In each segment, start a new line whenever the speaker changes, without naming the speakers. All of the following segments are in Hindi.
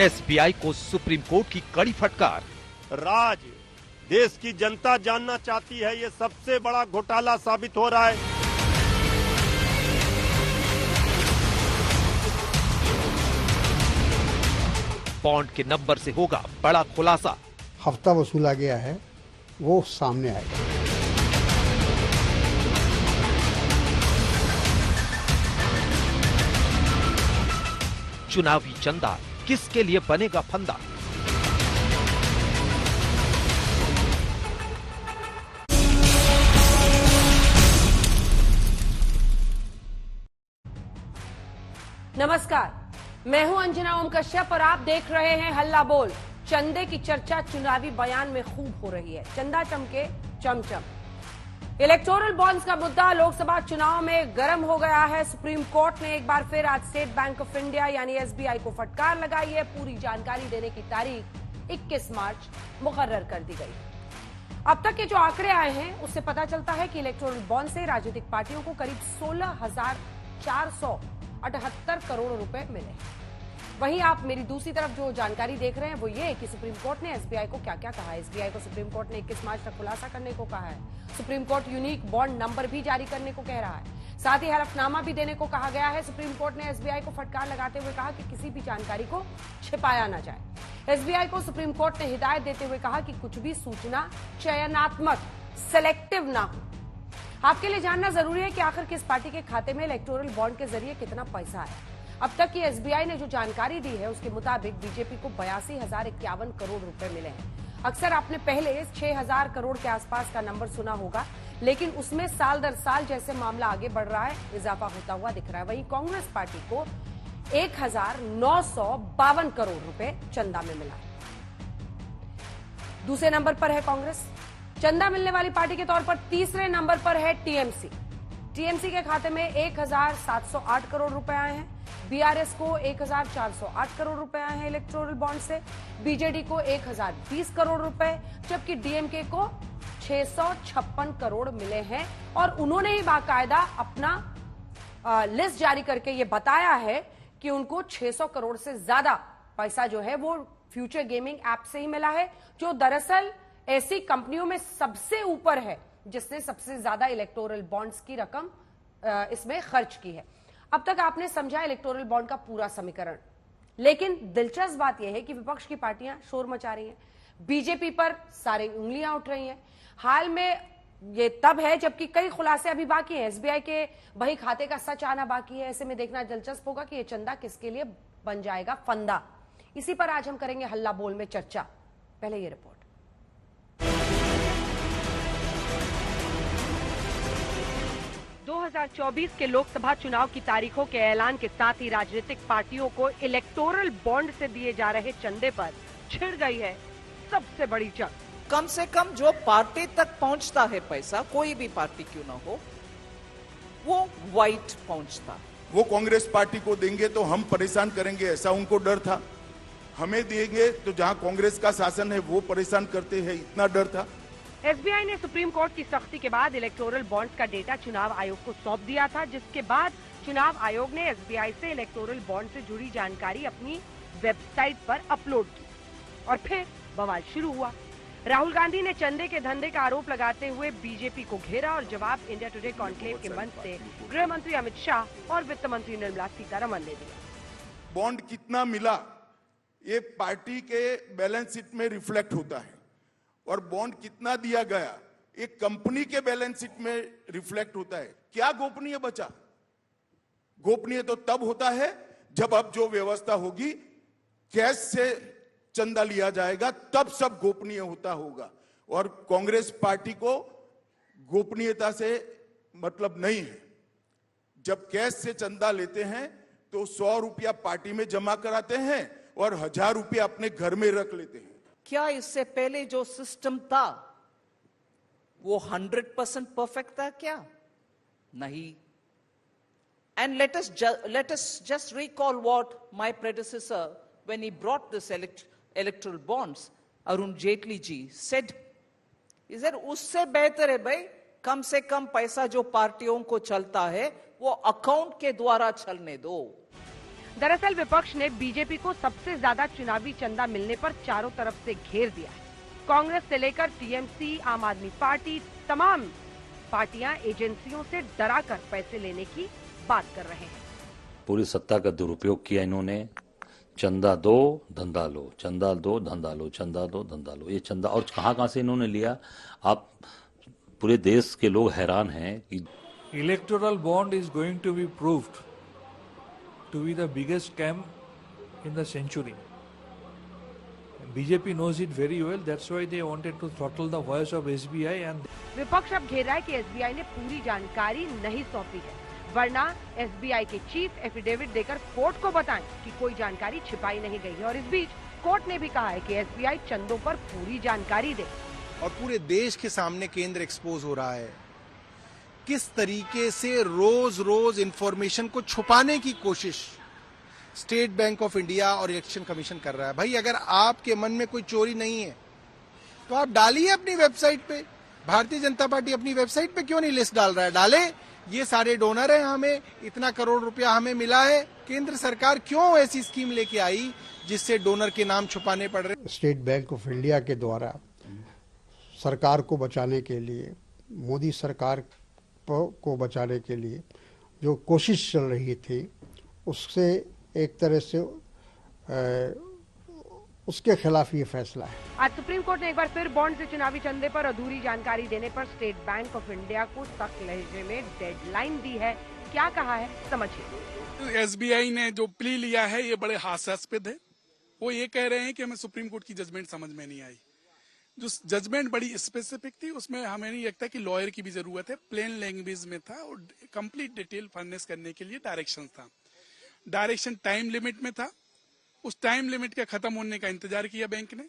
एसबीआई को सुप्रीम कोर्ट की कड़ी फटकार।
राज देश की जनता जानना चाहती है, ये सबसे बड़ा घोटाला साबित हो रहा है।
बॉन्ड के नंबर से होगा बड़ा खुलासा।
हफ्ता वसूला गया है वो सामने आएगा।
चुनावी चंदा किसके लिए बनेगा फंदा?
नमस्कार, मैं हूं अंजना ओम कश्यप और आप देख रहे हैं हल्ला बोल। चंदे की चर्चा चुनावी बयान में खूब हो रही है। चंदा चमके चमचम। इलेक्टोरल बॉन्ड्स का मुद्दा लोकसभा चुनाव में गर्म हो गया है। सुप्रीम कोर्ट ने एक बार फिर आज स्टेट बैंक ऑफ इंडिया यानी एसबीआई को फटकार लगाई है। पूरी जानकारी देने की तारीख 21 मार्च मुकर्रर कर दी गई। अब तक के जो आंकड़े आए हैं उससे पता चलता है कि इलेक्टोरल बॉन्ड से राजनीतिक पार्टियों को करीब 16,478 करोड़ रुपए मिले। वहीं आप मेरी दूसरी तरफ जो जानकारी देख रहे हैं वो ये कि सुप्रीम कोर्ट ने एसबीआई को क्या क्या कहा है। एसबीआई को सुप्रीम कोर्ट ने 21 मार्च तक खुलासा करने को कहा है। Supreme court unique bond number भी जारी करने को कह रहा है। साथ ही हलफनामा भी देने को कहा गया है। सुप्रीम कोर्ट ने एसबीआई को फटकार लगाते हुए कहा कि किसी भी जानकारी को छिपाया न जाए। एसबीआई को सुप्रीम कोर्ट ने हिदायत देते हुए कहा कि कुछ भी सूचना चयनात्मक सेलेक्टिव ना हो। आपके लिए जानना जरूरी है कि आखिर किस पार्टी के खाते में इलेक्टोरल बॉन्ड के जरिए कितना पैसा है। अब तक की एसबीआई ने जो जानकारी दी है उसके मुताबिक बीजेपी को 82,051 करोड़ रुपए मिले हैं। अक्सर आपने पहले 6,000 करोड़ के आसपास का नंबर सुना होगा, लेकिन उसमें साल दर साल जैसे मामला आगे बढ़ रहा है इजाफा होता हुआ दिख रहा है। वहीं कांग्रेस पार्टी को 1,952 करोड़ रुपए चंदा में मिला। दूसरे नंबर पर है कांग्रेस। चंदा मिलने वाली पार्टी के तौर पर तीसरे नंबर पर है टीएमसी। टीएमसी के खाते में 1,708 करोड़ रुपए आए हैं। बीआरएस को 1,408 करोड़ रुपए आए हैं इलेक्टोरल बॉन्ड से। बीजेडी को 1,020 करोड़ रुपए, जबकि डीएमके को 656 करोड़ मिले हैं। और उन्होंने ही बाकायदा अपना लिस्ट जारी करके ये बताया है कि उनको 600 करोड़ से ज्यादा पैसा जो है वो फ्यूचर गेमिंग ऐप से ही मिला है, जो दरअसल ऐसी कंपनियों में सबसे ऊपर है जिसने सबसे ज्यादा इलेक्टोरल बॉन्ड्स की रकम इसमें खर्च की है। अब तक आपने समझा इलेक्टोरल बॉन्ड का पूरा समीकरण, लेकिन दिलचस्प बात यह है कि विपक्ष की पार्टियां शोर मचा रही हैं। बीजेपी पर सारी उंगलियां उठ रही हैं। हाल में ये तब है जबकि कई खुलासे अभी बाकी हैं। एसबीआई के बही खाते का सच आना बाकी है। ऐसे में देखना दिलचस्प होगा कि ये चंदा किसके लिए बन जाएगा फंदा। इसी पर आज हम करेंगे हल्ला बोल में चर्चा। पहले ये रिपोर्ट। 2024 के लोकसभा चुनाव की तारीखों के ऐलान के साथ ही राजनीतिक पार्टियों को इलेक्टोरल बॉन्ड से दिए जा रहे चंदे पर छिड़ गई है सबसे बड़ी जंग।
कम से कम जो पार्टी तक पहुंचता है पैसा, कोई भी पार्टी क्यों ना हो, वो वाइट पहुंचता।
वो कांग्रेस पार्टी को देंगे तो हम परेशान करेंगे, ऐसा उनको डर था। हमें देंगे तो जहां कांग्रेस का शासन है वो परेशान करते हैं, इतना डर था।
एसबीआई ने सुप्रीम कोर्ट की सख्ती के बाद इलेक्टोरल बॉन्ड्स का डेटा चुनाव आयोग को सौंप दिया था, जिसके बाद चुनाव आयोग ने एसबीआई से इलेक्टोरल बॉन्ड से जुड़ी जानकारी अपनी वेबसाइट पर अपलोड की और फिर बवाल शुरू हुआ। राहुल गांधी ने चंदे के धंधे का आरोप लगाते हुए बीजेपी को घेरा और जवाब इंडिया टुडे कॉन्क्लेव के मंच से गृह मंत्री अमित शाह और वित्त मंत्री निर्मला सीतारमण ने दिया।
बॉन्ड कितना मिला ये पार्टी के बैलेंस शीट में रिफ्लेक्ट होता है, और बॉन्ड कितना दिया गया एक कंपनी के बैलेंस शीट में रिफ्लेक्ट होता है। क्या गोपनीय बचा? गोपनीय तो तब होता है जब अब जो व्यवस्था होगी कैश से चंदा लिया जाएगा, तब सब गोपनीय होता होगा। और कांग्रेस पार्टी को गोपनीयता से मतलब नहीं है। जब कैश से चंदा लेते हैं तो 100 रुपया पार्टी में जमा कराते हैं और 1000 रुपया अपने घर में रख लेते हैं।
क्या इससे पहले जो सिस्टम था वो 100% परफेक्ट था क्या? नहीं। And let us just recall what my predecessor, when he brought this electoral bonds, Arun Jaitley ji said, is that उससे बेहतर है भाई, कम से कम पैसा जो पार्टियों को चलता है वो अकाउंट के द्वारा चलने दो।
दरअसल विपक्ष ने बीजेपी को सबसे ज्यादा चुनावी चंदा मिलने पर चारों तरफ से घेर दिया है। कांग्रेस से लेकर टीएमसी, आम आदमी पार्टी, तमाम पार्टियां एजेंसियों से डरा कर पैसे लेने की बात कर रहे हैं।
पूरी सत्ता का दुरुपयोग किया इन्होंने। चंदा दो धंधा लो, चंदा दो धंधा लो, चंदा दो धंधा लो। ये चंदा और कहां से इन्होंने लिया, आप पूरे देश के लोग हैरान हैं कि
electoral bond is going to be proved to be the biggest scam in the century. BJP knows it very well. That's why they wanted to throttle the voice of SBI and
विपक्ष अब घेर रहा है कि एसबीआई ने पूरी जानकारी नहीं सौंपी है, वरना एसबीआई के चीफ एफिडेविट देकर कोर्ट को बताएं कि कोई जानकारी छिपाई नहीं गई है। और इस बीच कोर्ट ने भी कहा है कि एसबीआई चंदों पर पूरी जानकारी दे।
और पूरे देश के सामने केंद्र एक्सपोज हो रहा है, किस तरीके से रोज रोज इंफॉर्मेशन को छुपाने की कोशिश स्टेट बैंक ऑफ इंडिया और इलेक्शन कमीशन कर रहा है। भाई अगर आपके मन में कोई चोरी नहीं है तो आप डालिए अपनी वेबसाइट पे। भारतीय जनता पार्टी अपनी वेबसाइट पे क्यों नहीं लिस्ट डाल रहा है? डाले, ये सारे डोनर हैं, हमें इतना करोड़ रुपया हमें मिला है। केंद्र सरकार क्यों ऐसी स्कीम लेके आई जिससे डोनर के नाम छुपाने पड़ रहे?
स्टेट बैंक ऑफ इंडिया के द्वारा सरकार को बचाने के लिए, मोदी सरकार को बचाने के लिए जो कोशिश चल रही थी, उससे एक तरह से उसके खिलाफ ये फैसला है।
आज सुप्रीम कोर्ट ने एक बार फिर बॉन्ड से चुनावी चंदे पर अधूरी जानकारी देने पर स्टेट बैंक ऑफ इंडिया को सख्त लहजे में डेडलाइन दी है। क्या कहा है समझिए।
एसबीआई ने जो प्ली लिया है ये बड़े हास्यास्पद है। वो ये कह रहे हैं कि हमें सुप्रीम कोर्ट की जजमेंट समझ में नहीं आई। जो जजमेंट बड़ी स्पेसिफिक थी, उसमें हमें नहीं लगता कि लॉयर की भी जरूरत है। प्लेन लैंग्वेज में था और कंप्लीट डिटेल फर्निश करने के लिए डायरेक्शन था। डायरेक्शन टाइम लिमिट में था। उस टाइम लिमिट के खत्म होने का इंतजार किया बैंक ने।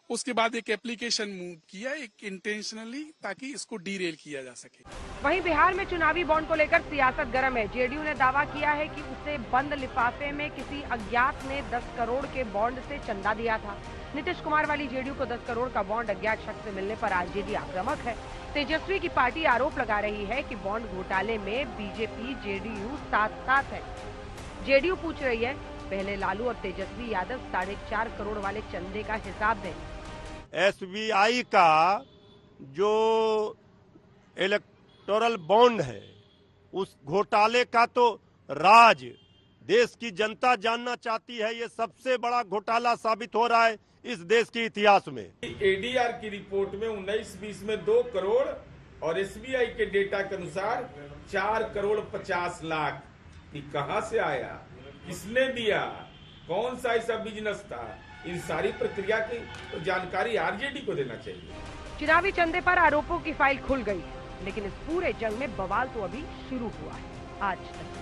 उसके बाद एक एप्लीकेशन मूव किया, एक इंटेंशनली, ताकि इसको डीरेल किया जा सके।
वहीं बिहार में चुनावी बॉन्ड को लेकर सियासत गर्म है। जेडीयू ने दावा किया है कि उसे बंद लिफाफे में किसी अज्ञात ने 10 करोड़ के बॉन्ड से चंदा दिया था। नीतीश कुमार वाली जेडीयू को 10 करोड़ का बॉन्ड अज्ञात शख्स से मिलने पर आरजेडी आक्रामक है। तेजस्वी की पार्टी आरोप लगा रही है कि बॉन्ड घोटाले में बीजेपी जेडीयू साथ साथ है। जेडीयू पूछ रही है पहले लालू और तेजस्वी यादव 4.5 करोड़ वाले चंदे का हिसाब दें।
एसबीआई का जो इलेक्टोरल बॉन्ड है, उस घोटाले का तो राज देश की जनता जानना चाहती है। ये सबसे बड़ा घोटाला साबित हो रहा है इस देश के इतिहास में।
एडीआर की रिपोर्ट में 19-20 में 2 करोड़ और एसबीआई के डेटा के अनुसार 4 करोड़ 50 लाख। ये कहां से आया, किसने दिया, कौन सा ऐसा बिजनेस था? इन सारी प्रक्रिया की तो जानकारी आरजेडी को देना चाहिए।
चुनावी चंदे पर आरोपों की फाइल खुल गई है, लेकिन इस पूरे जंग में बवाल तो अभी शुरू हुआ है। आज तक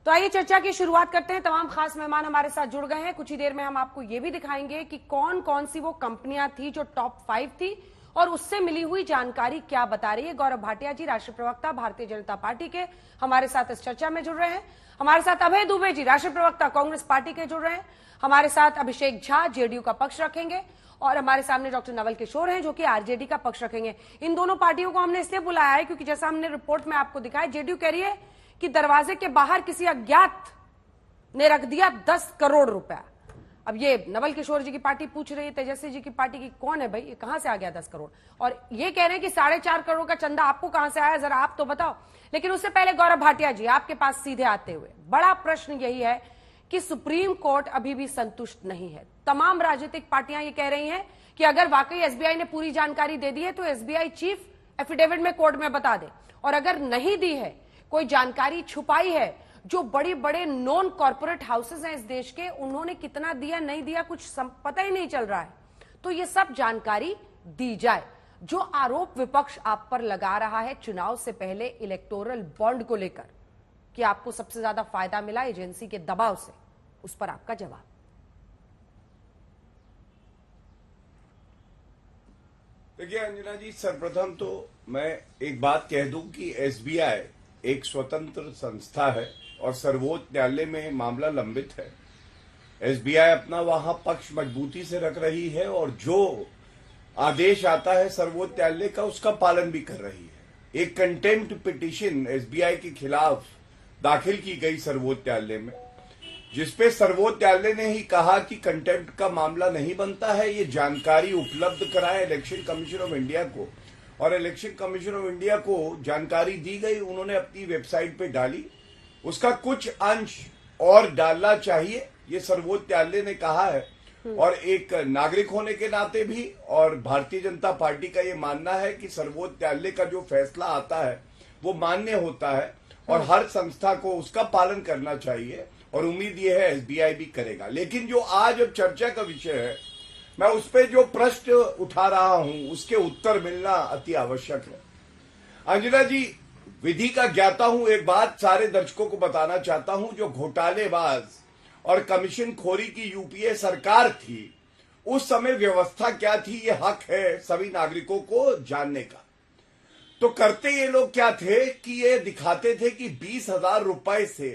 तो आइए चर्चा की शुरुआत करते हैं। तमाम खास मेहमान हमारे साथ जुड़ गए हैं। कुछ ही देर में हम आपको ये भी दिखाएंगे कि कौन कौन सी वो कंपनियां थी जो टॉप 5 थी और उससे मिली हुई जानकारी क्या बता रही है। गौरव भाटिया जी, राष्ट्रीय प्रवक्ता भारतीय जनता पार्टी के, हमारे साथ इस चर्चा में जुड़ रहे हैं। हमारे साथ अभय दुबे जी, राष्ट्रीय प्रवक्ता कांग्रेस पार्टी के, जुड़ रहे हैं। हमारे साथ अभिषेक झा, जेडीयू का पक्ष रखेंगे, और हमारे सामने डॉक्टर नवल किशोर हैं जो कि आरजेडी का पक्ष रखेंगे। इन दोनों पार्टियों को हमने इसलिए बुलाया है क्योंकि जैसा हमने रिपोर्ट में आपको दिखाया, जेडीयू कह रही है कि दरवाजे के बाहर किसी अज्ञात ने रख दिया 10 करोड़ रुपया। अब ये नवल किशोर जी की पार्टी पूछ रही है, तेजस्वी जी की पार्टी की, कौन है भाई, ये कहां से आ गया 10 करोड़? और ये कह रहे हैं कि 4.5 करोड़ का चंदा आपको कहां से आया, जरा आप तो बताओ। लेकिन उससे पहले गौरव भाटिया जी, आपके पास सीधे आते हुए बड़ा प्रश्न यही है कि सुप्रीम कोर्ट अभी भी संतुष्ट नहीं है। तमाम राजनीतिक पार्टियां ये कह रही हैं कि अगर वाकई एसबीआई ने पूरी जानकारी दे दी है तो एसबीआई चीफ एफिडेविट में कोर्ट में बता दे, और अगर नहीं दी है, कोई जानकारी छुपाई है, जो बड़ी बड़े नॉन कॉर्पोरेट हाउसेस हैं इस देश के, उन्होंने कितना दिया नहीं दिया कुछ पता ही नहीं चल रहा है, तो ये सब जानकारी दी जाए। जो आरोप विपक्ष आप पर लगा रहा है चुनाव से पहले इलेक्टोरल बॉन्ड को लेकर कि आपको सबसे ज्यादा फायदा मिला एजेंसी के दबाव से, उस पर आपका जवाब।
देखिए अंजना जी, सर्वप्रथम तो मैं एक बात कह दूं कि एसबीआई एक स्वतंत्र संस्था है और सर्वोच्च न्यायालय में मामला लंबित है। एसबीआई अपना वहां पक्ष मजबूती से रख रही है और जो आदेश आता है सर्वोच्च न्यायालय का, उसका पालन भी कर रही है। एक कंटेम्प्ट पिटीशन एसबीआई के खिलाफ दाखिल की गई सर्वोच्च न्यायालय में, जिसपे सर्वोच्च न्यायालय ने ही कहा कि कंटेम्प्ट का मामला नहीं बनता है, ये जानकारी उपलब्ध कराए इलेक्शन कमीशन ऑफ इंडिया को, और इलेक्शन कमीशन ऑफ इंडिया को जानकारी दी गई, उन्होंने अपनी वेबसाइट पे डाली, उसका कुछ अंश और डालना चाहिए, ये सर्वोच्च न्यायालय ने कहा है। और एक नागरिक होने के नाते भी और भारतीय जनता पार्टी का ये मानना है कि सर्वोच्च न्यायालय का जो फैसला आता है वो मान्य होता है और हर संस्था को उसका पालन करना चाहिए, और उम्मीद ये है एसबीआई भी करेगा। लेकिन जो आज अब चर्चा का विषय है, मैं उस पर जो प्रश्न उठा रहा हूं उसके उत्तर मिलना अति आवश्यक है। अंजना जी, विधि का ज्ञाता हूं, एक बात सारे दर्शकों को बताना चाहता हूं, जो घोटालेबाज और कमीशन खोरी की यूपीए सरकार थी, उस समय व्यवस्था क्या थी, ये हक है सभी नागरिकों को जानने का। तो करते ये लोग क्या थे कि ये दिखाते थे कि 20,000 रुपए से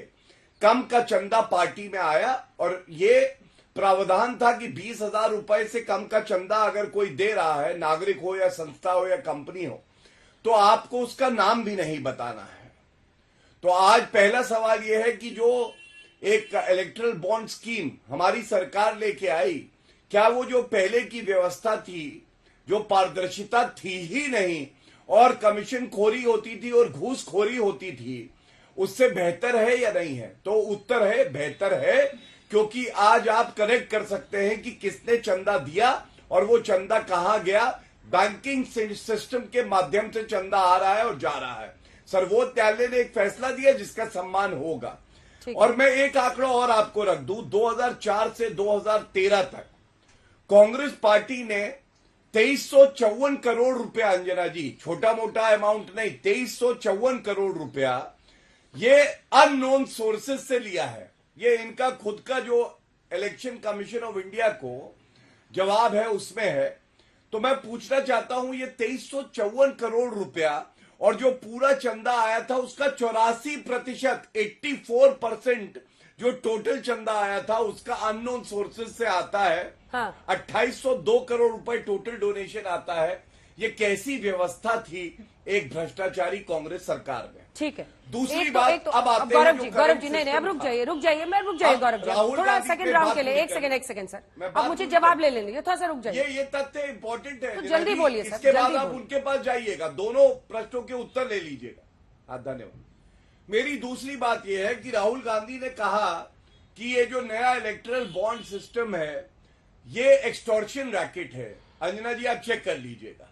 कम का चंदा पार्टी में आया, और ये प्रावधान था कि 20,000 रुपए से कम का चंदा अगर कोई दे रहा है, नागरिक हो या संस्था हो या कंपनी हो, तो आपको उसका नाम भी नहीं बताना है। तो आज पहला सवाल यह है कि जो एक इलेक्टोरल बॉन्ड स्कीम हमारी सरकार लेके आई, क्या वो जो पहले की व्यवस्था थी, जो पारदर्शिता थी ही नहीं और कमीशन खोरी होती थी और घूसखोरी होती थी, उससे बेहतर है या नहीं है? तो उत्तर है बेहतर है, क्योंकि आज आप कनेक्ट कर सकते हैं कि किसने चंदा दिया और वो चंदा कहां गया। बैंकिंग सिस्टम के माध्यम से चंदा आ रहा है और जा रहा है। सर्वोच्च न्यायालय ने एक फैसला दिया जिसका सम्मान होगा। और मैं एक आंकड़ा और आपको रख दूं, 2004 से 2013 तक कांग्रेस पार्टी ने 2354 करोड़ रुपया, अंजना जी छोटा मोटा अमाउंट नहीं, 2354 करोड़ रुपया ये अननोन सोर्सेस से लिया है। ये इनका खुद का जो इलेक्शन कमीशन ऑफ इंडिया को जवाब है उसमें है। तो मैं पूछना चाहता हूं, ये 2354 करोड़ रुपया और जो पूरा चंदा आया था उसका 84%, 84% जो टोटल चंदा आया था उसका अननोन सोर्सेज से आता है। हाँ। 2802 करोड़ रुपए टोटल डोनेशन आता है। ये कैसी व्यवस्था थी एक भ्रष्टाचारी कांग्रेस सरकार में?
ठीक है।
दूसरी बात, अब आते हैं
गौरव जी, नहीं, अब रुक जाइए गौरव जी, थोड़ा सेकंड राउंड के लिए एक सेकंड सर, अब मुझे जवाब ले लेंगे, थोड़ा सा रुक जाइए।
ये तथ्य इंपॉर्टेंट है,
तो जल्दी बोलिए सर,
इसके बाद आप उनके पास जाइएगा, दोनों प्रश्नों के उत्तर ले लीजिएगा। हाँ, धन्यवाद। मेरी दूसरी बात यह है कि राहुल गांधी ने कहा कि ये जो नया इलेक्टोरल बॉन्ड सिस्टम है ये एक्सटॉर्शन रैकेट है। अंजना जी, आप चेक कर लीजिएगा।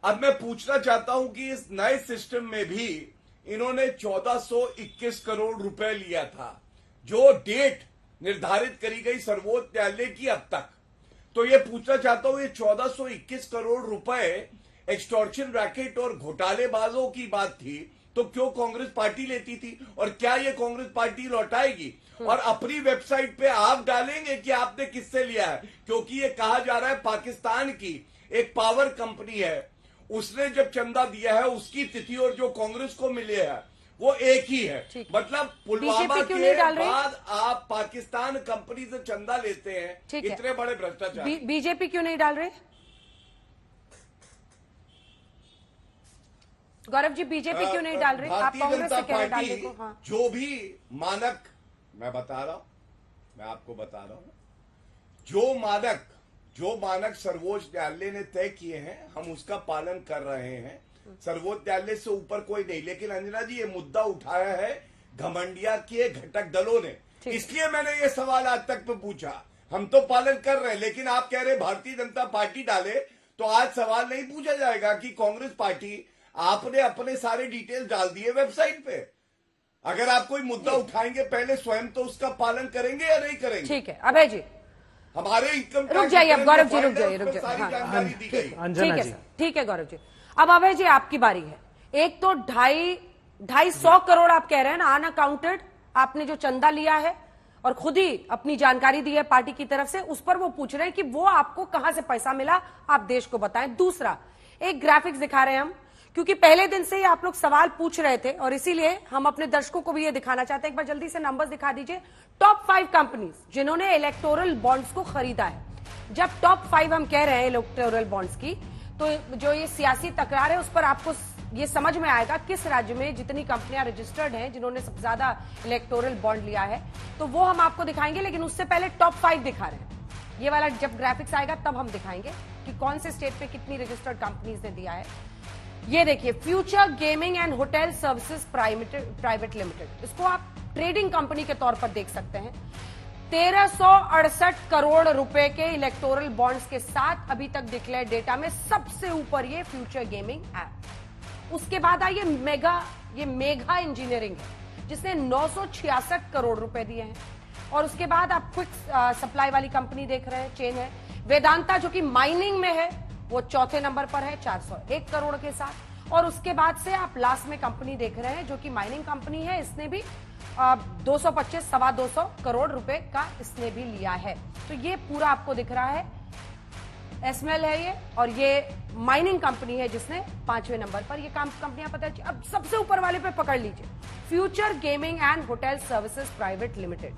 अब मैं पूछना चाहता हूं कि इस नए सिस्टम में भी इन्होंने 1421 करोड़ रुपए लिया था, जो डेट निर्धारित करी गई सर्वोच्च न्यायालय की अब तक। तो ये पूछना चाहता हूं, ये 1421 करोड़ रुपए एक्सटॉर्शन रैकेट और घोटालेबाजों की बात थी, तो क्यों कांग्रेस पार्टी लेती थी, और क्या ये कांग्रेस पार्टी लौटाएगी? और अपनी वेबसाइट पे आप डालेंगे कि आपने किससे लिया है, क्योंकि ये कहा जा रहा है पाकिस्तान की एक पावर कंपनी है, उसने जब चंदा दिया है उसकी तिथि और जो कांग्रेस को मिले है वो एक ही है। मतलब पुलवामा के बाद आप पाकिस्तान कंपनी से चंदा लेते हैं, इतने बड़े भ्रष्टाचार।
बीजेपी क्यों नहीं डाल रहे? गौरव जी, बीजेपी क्यों नहीं डाल रहे? आप कांग्रेस से कह रहे डालने को। हाँ।
जो भी मानक मैं बता रहा हूं, मैं आपको बता रहा हूं, जो मानक सर्वोच्च न्यायालय ने तय किए हैं हम उसका पालन कर रहे हैं। सर्वोच्च न्यायालय से ऊपर कोई नहीं। लेकिन अंजना जी, ये मुद्दा उठाया है घमंडिया के घटक दलों ने, इसलिए मैंने ये सवाल आज तक पे पूछा। हम तो पालन कर रहे हैं, लेकिन आप कह रहे भारतीय जनता पार्टी डाले, तो आज सवाल नहीं पूछा जाएगा कि कांग्रेस पार्टी आपने अपने सारे डिटेल्स डाल दिए वेबसाइट पे। अगर आप कोई मुद्दा उठाएंगे पहले स्वयं तो उसका पालन करेंगे या नहीं करेंगे?
ठीक है अभय जी,
हमारे इनकम
रुक जाइए अब गौरव जी, रुक जाइए। ठीक है गौरव जी, अब अभय जी आपकी बारी है। एक तो 250 करोड़ आप कह रहे हैं ना अनअकाउंटेड, आपने जो चंदा लिया है और खुद ही अपनी जानकारी दी है पार्टी की तरफ से, उस पर वो पूछ रहे हैं कि वो आपको कहां से पैसा मिला, आप देश को बताएं। दूसरा, एक ग्राफिक्स दिखा रहे हैं हम, क्योंकि पहले दिन से ही आप लोग सवाल पूछ रहे थे और इसीलिए हम अपने दर्शकों को भी ये दिखाना चाहते हैं। एक बार जल्दी से नंबर्स दिखा दीजिए। टॉप 5 कंपनीज जिन्होंने इलेक्टोरल बॉन्ड्स को खरीदा है। जब टॉप 5 हम कह रहे हैं इलेक्टोरल बॉन्ड्स की, तो जो ये सियासी तकरार है उस पर आपको ये समझ में आएगा किस राज्य में जितनी कंपनियां रजिस्टर्ड हैं जिन्होंने सबसे ज्यादा इलेक्टोरल बॉन्ड लिया है, तो वो हम आपको दिखाएंगे। लेकिन उससे पहले टॉप 5 दिखा रहे हैं। ये वाला जब ग्राफिक्स आएगा तब हम दिखाएंगे कि कौन से स्टेट पे कितनी रजिस्टर्ड कंपनीज ने दिया है। ये देखिए, future gaming and hotel services private limited, इसको आप ट्रेडिंग कंपनी के तौर पर देख सकते हैं। 1368 करोड़ रुपए के इलेक्टोरल बॉन्ड्स के साथ अभी तक डिक्लेयर डेटा में सबसे ऊपर ये फ्यूचर गेमिंग ऐप। उसके बाद आई ये मेगा इंजीनियरिंग है जिसने 966 करोड़ रुपए दिए हैं। और उसके बाद आप क्विक सप्लाई वाली कंपनी देख रहे हैं, चेन है। वेदांता जो कि माइनिंग में है वो चौथे नंबर पर है 401 करोड़ के साथ। और उसके बाद से आप लास्ट में कंपनी देख रहे हैं जो कि माइनिंग कंपनी है, इसने भी 225 सवा 200 करोड़ रुपए का इसने भी लिया है। तो ये पूरा आपको दिख रहा है, एसएमएल है ये, और ये माइनिंग कंपनी है जिसने 5वें नंबर पर ये कंपनियां पता है। अब सबसे ऊपर वाले पे पकड़ लीजिए, future gaming and hotel services private limited.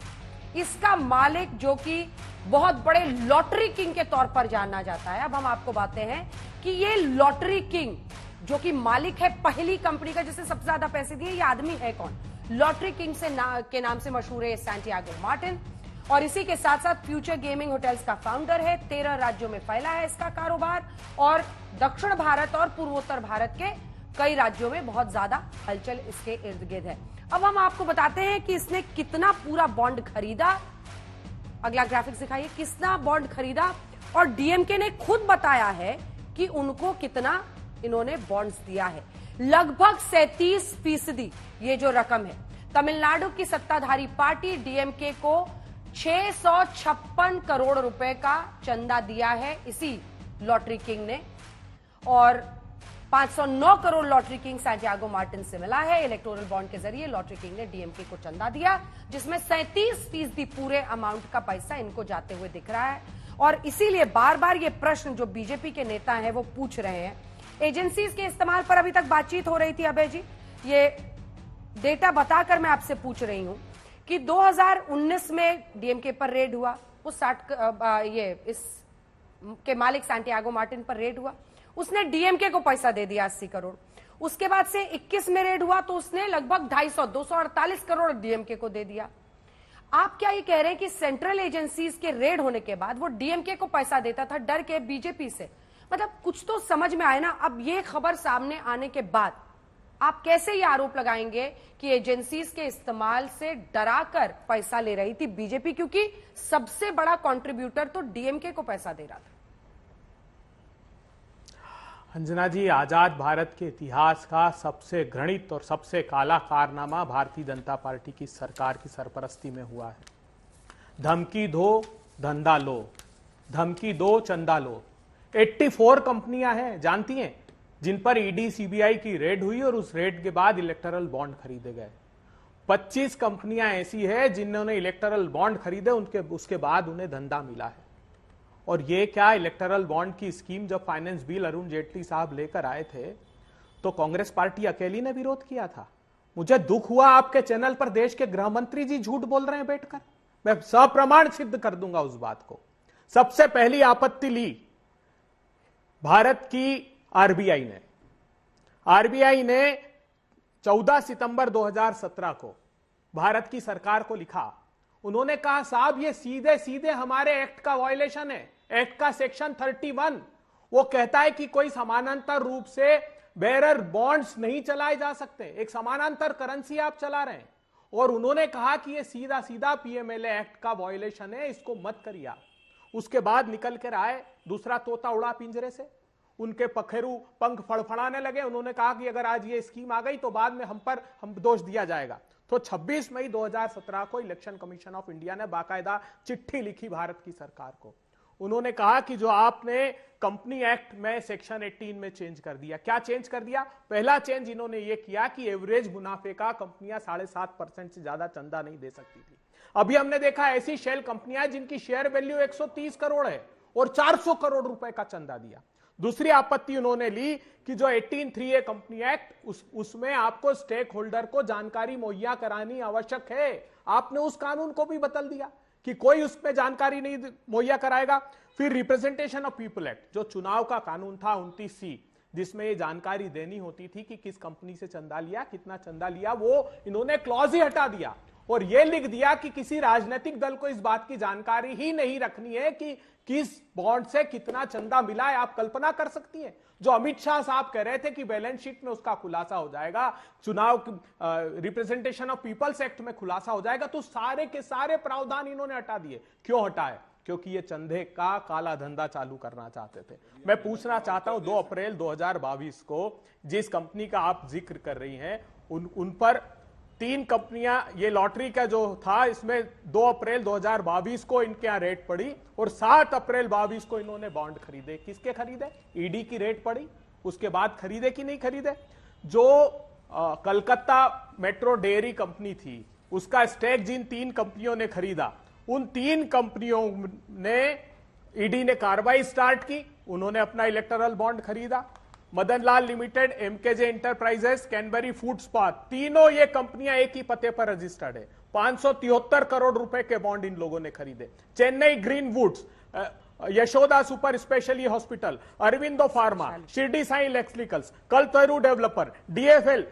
इसका मालिक जो कि बहुत बड़े लॉटरी किंग के तौर पर जाना जाता है। अब हम आपको बताते हैं कि ये लॉटरी किंग जो कि मालिक है पहली कंपनी का जिसने सबसे ज्यादा पैसे दिए, ये आदमी है कौन? लॉटरी किंग के नाम से मशहूर है सैंटियागो मार्टिन। और इसी के साथ साथ फ्यूचर गेमिंग होटल्स का फाउंडर है। 13 राज्यों में फैला है इसका कारोबार और दक्षिण भारत और पूर्वोत्तर भारत के कई राज्यों में बहुत ज्यादा हलचल इसके इर्द गिर्द है। अब हम आपको बताते हैं कि इसने कितना पूरा बॉन्ड खरीदा। अगला ग्राफिक्स दिखाइए, कितना बॉन्ड खरीदा। और डीएमके ने खुद बताया है कि उनको कितना इन्होंने बॉन्ड्स दिया है, लगभग 37% ये जो रकम है। तमिलनाडु की सत्ताधारी पार्टी डीएमके को 656 करोड़ रुपए का चंदा दिया है इसी लॉटरी किंग ने। और 509 crore lottery king Santiago Martin से मिला है। इलेक्टोरल बॉन्ड के जरिए लॉटरी किंग ने डीएमके को चंदा दिया, जिसमें 37% पूरे अमाउंट का पैसा इनको जाते हुए दिख रहा है। और इसीलिए बार बार ये प्रश्न जो बीजेपी के नेता हैं वो पूछ रहे हैं। एजेंसीज के इस्तेमाल पर अभी तक बातचीत हो रही थी। अभय जी, ये डेटा बताकर मैं आपसे पूछ रही हूं कि 2019 में डीएमके पर रेड हुआ, उस इस के मालिक सैंटियागो मार्टिन पर रेड हुआ, उसने डीएमके को पैसा दे दिया 80 करोड़। उसके बाद से 21 में रेड हुआ तो उसने लगभग 248 करोड़ डीएमके को दे दिया। आप क्या ये कह रहे हैं कि सेंट्रल एजेंसीज के रेड होने के बाद वो डीएमके को पैसा देता था डर के बीजेपी से? मतलब कुछ तो समझ में आए ना। अब ये खबर सामने आने के बाद आप कैसे ये आरोप लगाएंगे कि एजेंसीज के इस्तेमाल से डराकर पैसा ले रही थी बीजेपी, क्योंकि सबसे बड़ा कंट्रीब्यूटर तो डीएमके को पैसा दे रहा था।
अंजना जी, आजाद भारत के इतिहास का सबसे घृणित और सबसे काला कारनामा भारतीय जनता पार्टी की सरकार की सरपरस्ती में हुआ है। धमकी दो धंधा लो, धमकी दो चंदा लो। 84 कंपनियां हैं, जानती हैं, जिन पर ईडी सीबीआई की रेड हुई और उस रेड के बाद इलेक्टोरल बॉन्ड खरीदे गए। 25 कंपनियां ऐसी है जिन्होंने इलेक्टोरल बॉन्ड खरीदे, उसके बाद उन्हें धंधा मिला है। और ये क्या, इलेक्टोरल बॉन्ड की स्कीम जब फाइनेंस बिल अरुण जेटली साहब लेकर आए थे तो कांग्रेस पार्टी अकेली ने विरोध किया था। मुझे दुख हुआ, आपके चैनल पर देश के गृह मंत्री जी झूठ बोल रहे हैं बैठकर। मैं सप्रमाण सिद्ध कर दूंगा उस बात को। सबसे पहली आपत्ति ली भारत की आरबीआई ने। आरबीआई ने 14 सितंबर 2017 को भारत की सरकार को लिखा। उन्होंने कहा, साहब ये सीधे सीधे हमारे एक्ट का वायलेशन है। एक्ट का सेक्शन 31 वो कहता है कि कोई समानांतर रूप से बेरर बॉन्ड्स नहीं चलाए जा सकते। एक समानांतर करेंसी आप चला रहे हैं। और उन्होंने कहा कि ये सीधा सीधा पीएमएलए एक्ट का वायलेशन है, इसको मत करिए आप। उसके बाद निकल कर आए, दूसरा तोता उड़ा पिंजरे से, उनके पखेरु पंख फड़फड़ाने लगे। उन्होंने कहा कि अगर आज ये स्कीम आ गई तो बाद में हम दोष दिया जाएगा। तो 26 मई 2017 को इलेक्शन कमीशन ऑफ इंडिया ने बाकायदा चिट्ठी लिखी भारत की सरकार को। उन्होंने कहा कि जो आपने कंपनी एक्ट में सेक्शन 18 में चेंज कर दिया। क्या चेंज कर दिया? पहला चेंज इन्होंने ये किया कि एवरेज मुनाफे का कंपनियां 7.5% से ज्यादा चंदा नहीं दे सकती थी। अभी हमने देखा ऐसी शेल कंपनियां जिनकी शेयर वैल्यू 130 करोड़ है और 400 करोड़ रुपए का चंदा दिया। दूसरी आपत्ति उन्होंने ली कि जो 18(3)A कंपनी एक्ट उसमें आपको स्टेक होल्डर को जानकारी मुहैया करानी आवश्यक है। आपने उस कानून को भी बदल दिया कि कोई उसमें जानकारी नहीं मुहैया कराएगा। फिर रिप्रेजेंटेशन ऑफ पीपल एक्ट, जो चुनाव का कानून था 29C, जिसमें ये जानकारी देनी होती थी कि किस कंपनी से चंदा लिया, कितना चंदा लिया, वो इन्होंने क्लॉज ही हटा दिया और ये लिख दिया कि किसी राजनीतिक दल को इस बात की जानकारी ही नहीं रखनी है कि किस बॉन्ड से कितना चंदा मिला है। आप कल्पना कर सकती हैं, जो अमित शाह साहब कह रहे थे कि बैलेंस शीट में उसका खुलासा हो जाएगा, चुनाव रिप्रेजेंटेशन ऑफ पीपल्स एक्ट में खुलासा हो जाएगा, तो सारे के सारे प्रावधान इन्होंने हटा दिए। क्यों हटाए? क्योंकि ये चंदे का काला धंधा चालू करना चाहते थे। मैं पूछना चाहता हूं, 2 अप्रैल 2022 को जिस कंपनी का आप जिक्र कर रही हैं, उन पर 3 कंपनियां, ये लॉटरी का जो था, इसमें 2 अप्रैल 2022 को इनके यहां रेट पड़ी और 7 अप्रैल 2022 को इन्होंने बॉन्ड खरीदे। किसके खरीदे? ईडी की रेट पड़ी, उसके बाद खरीदे कि नहीं खरीदे? जो कलकत्ता मेट्रो डेयरी कंपनी थी, उसका स्टेक जिन 3 कंपनियों ने खरीदा, उन 3 कंपनियों ने ईडी ने कार्रवाई स्टार्ट की, उन्होंने अपना इलेक्टोरल बॉन्ड खरीदा। मदनलाल लिमिटेड, एमकेजे इंटरप्राइजेस, कैनबरी फूड स्पा, तीनों ये कंपनियां एक ही पते पर रजिस्टर्ड है। 573 करोड़ रुपए के बॉन्ड इन लोगों ने खरीदे। Chennai green woods, Yashoda super speciality hospital, Aurobindo pharma, Shirdi Sai electricals, Kalpataru developer, DFL,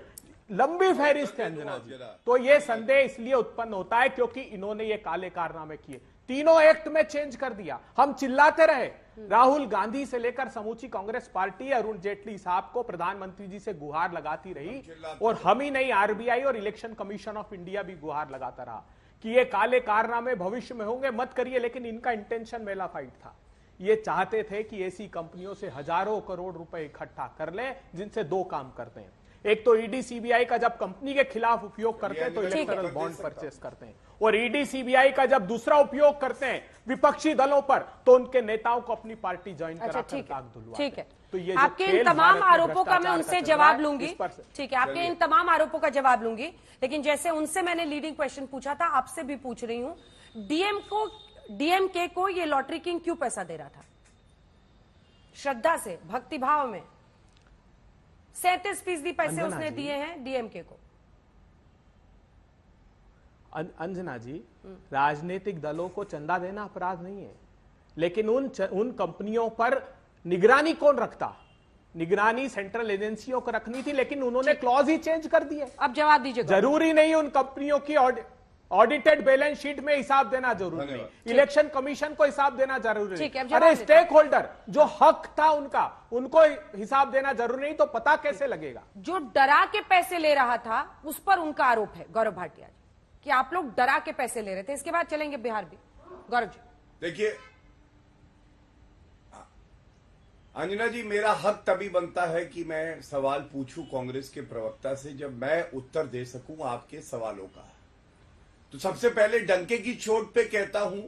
लंबी फहरिस्त है अंजना जी। तो ये संदेह इसलिए उत्पन्न होता है क्योंकि इन्होंने ये काले कारनामे किए, तीनों एक्ट में चेंज कर दिया। हम चिल्लाते रहे, राहुल गांधी से लेकर समूची कांग्रेस पार्टी अरुण जेटली साहब को प्रधानमंत्री जी से गुहार लगाती रही, और हम ही नहीं, आरबीआई और इलेक्शन कमीशन ऑफ इंडिया भी गुहार लगाता रहा कि ये काले कारनामे भविष्य में होंगे, मत करिए। लेकिन इनका इंटेंशन मेला फाइट था, ये चाहते थे कि ऐसी कंपनियों से हजारों करोड़ रुपए इकट्ठा कर लें जिनसे 2 काम करते हैं। एक तो ईडी सीबीआई का जब कंपनी के खिलाफ उपयोग करते हैं तो इलेक्टोरल बॉन्ड परचेस करते हैं, और ईडी सीबीआई का जब दूसरा उपयोग करते हैं विपक्षी दलों पर तो उनके नेताओं को अपनी पार्टी ज्वाइन कराकर ताक धुलवाते हैं।
ठीक है,
तो ये
आपके इन तमाम आरोपों का मैं उनसे जवाब लूंगी। ठीक है, आपके इन तमाम आरोपों का जवाब लूंगी, लेकिन जैसे उनसे मैंने लीडिंग क्वेश्चन पूछा था, आपसे भी पूछ रही हूं, डीएमके को ये लॉटरी किंग क्यों पैसा दे रहा था? श्रद्धा से, भक्तिभाव में 37% पैसे उसने दिए हैं डीएमके को।
अंजना जी, राजनीतिक दलों को चंदा देना अपराध नहीं है, लेकिन उन कंपनियों पर निगरानी कौन रखता? निगरानी सेंट्रल एजेंसियों को रखनी थी, लेकिन उन्होंने क्लॉज ही चेंज कर दिए।
अब जवाब दीजिए।
जरूरी नहीं उन कंपनियों की ऑडिटेड बैलेंस शीट में हिसाब देना जरूरी नहीं, इलेक्शन कमीशन को हिसाब देना जरूरी नहीं। अरे स्टेक होल्डर जो हक था उनका, उनको हिसाब देना जरूरी नहीं, तो पता कैसे लगेगा?
जो डरा के पैसे ले रहा था उस पर उनका आरोप है, गौरव भाटिया जी, कि आप लोग डरा के पैसे ले रहे थे। इसके बाद चलेंगे बिहार भी। गौरव जी
देखिए, अंजना जी, मेरा हक तभी बनता है कि मैं सवाल पूछूं कांग्रेस के प्रवक्ता से जब मैं उत्तर दे सकूं आपके सवालों का। तो सबसे पहले डंके की चोट पे कहता हूं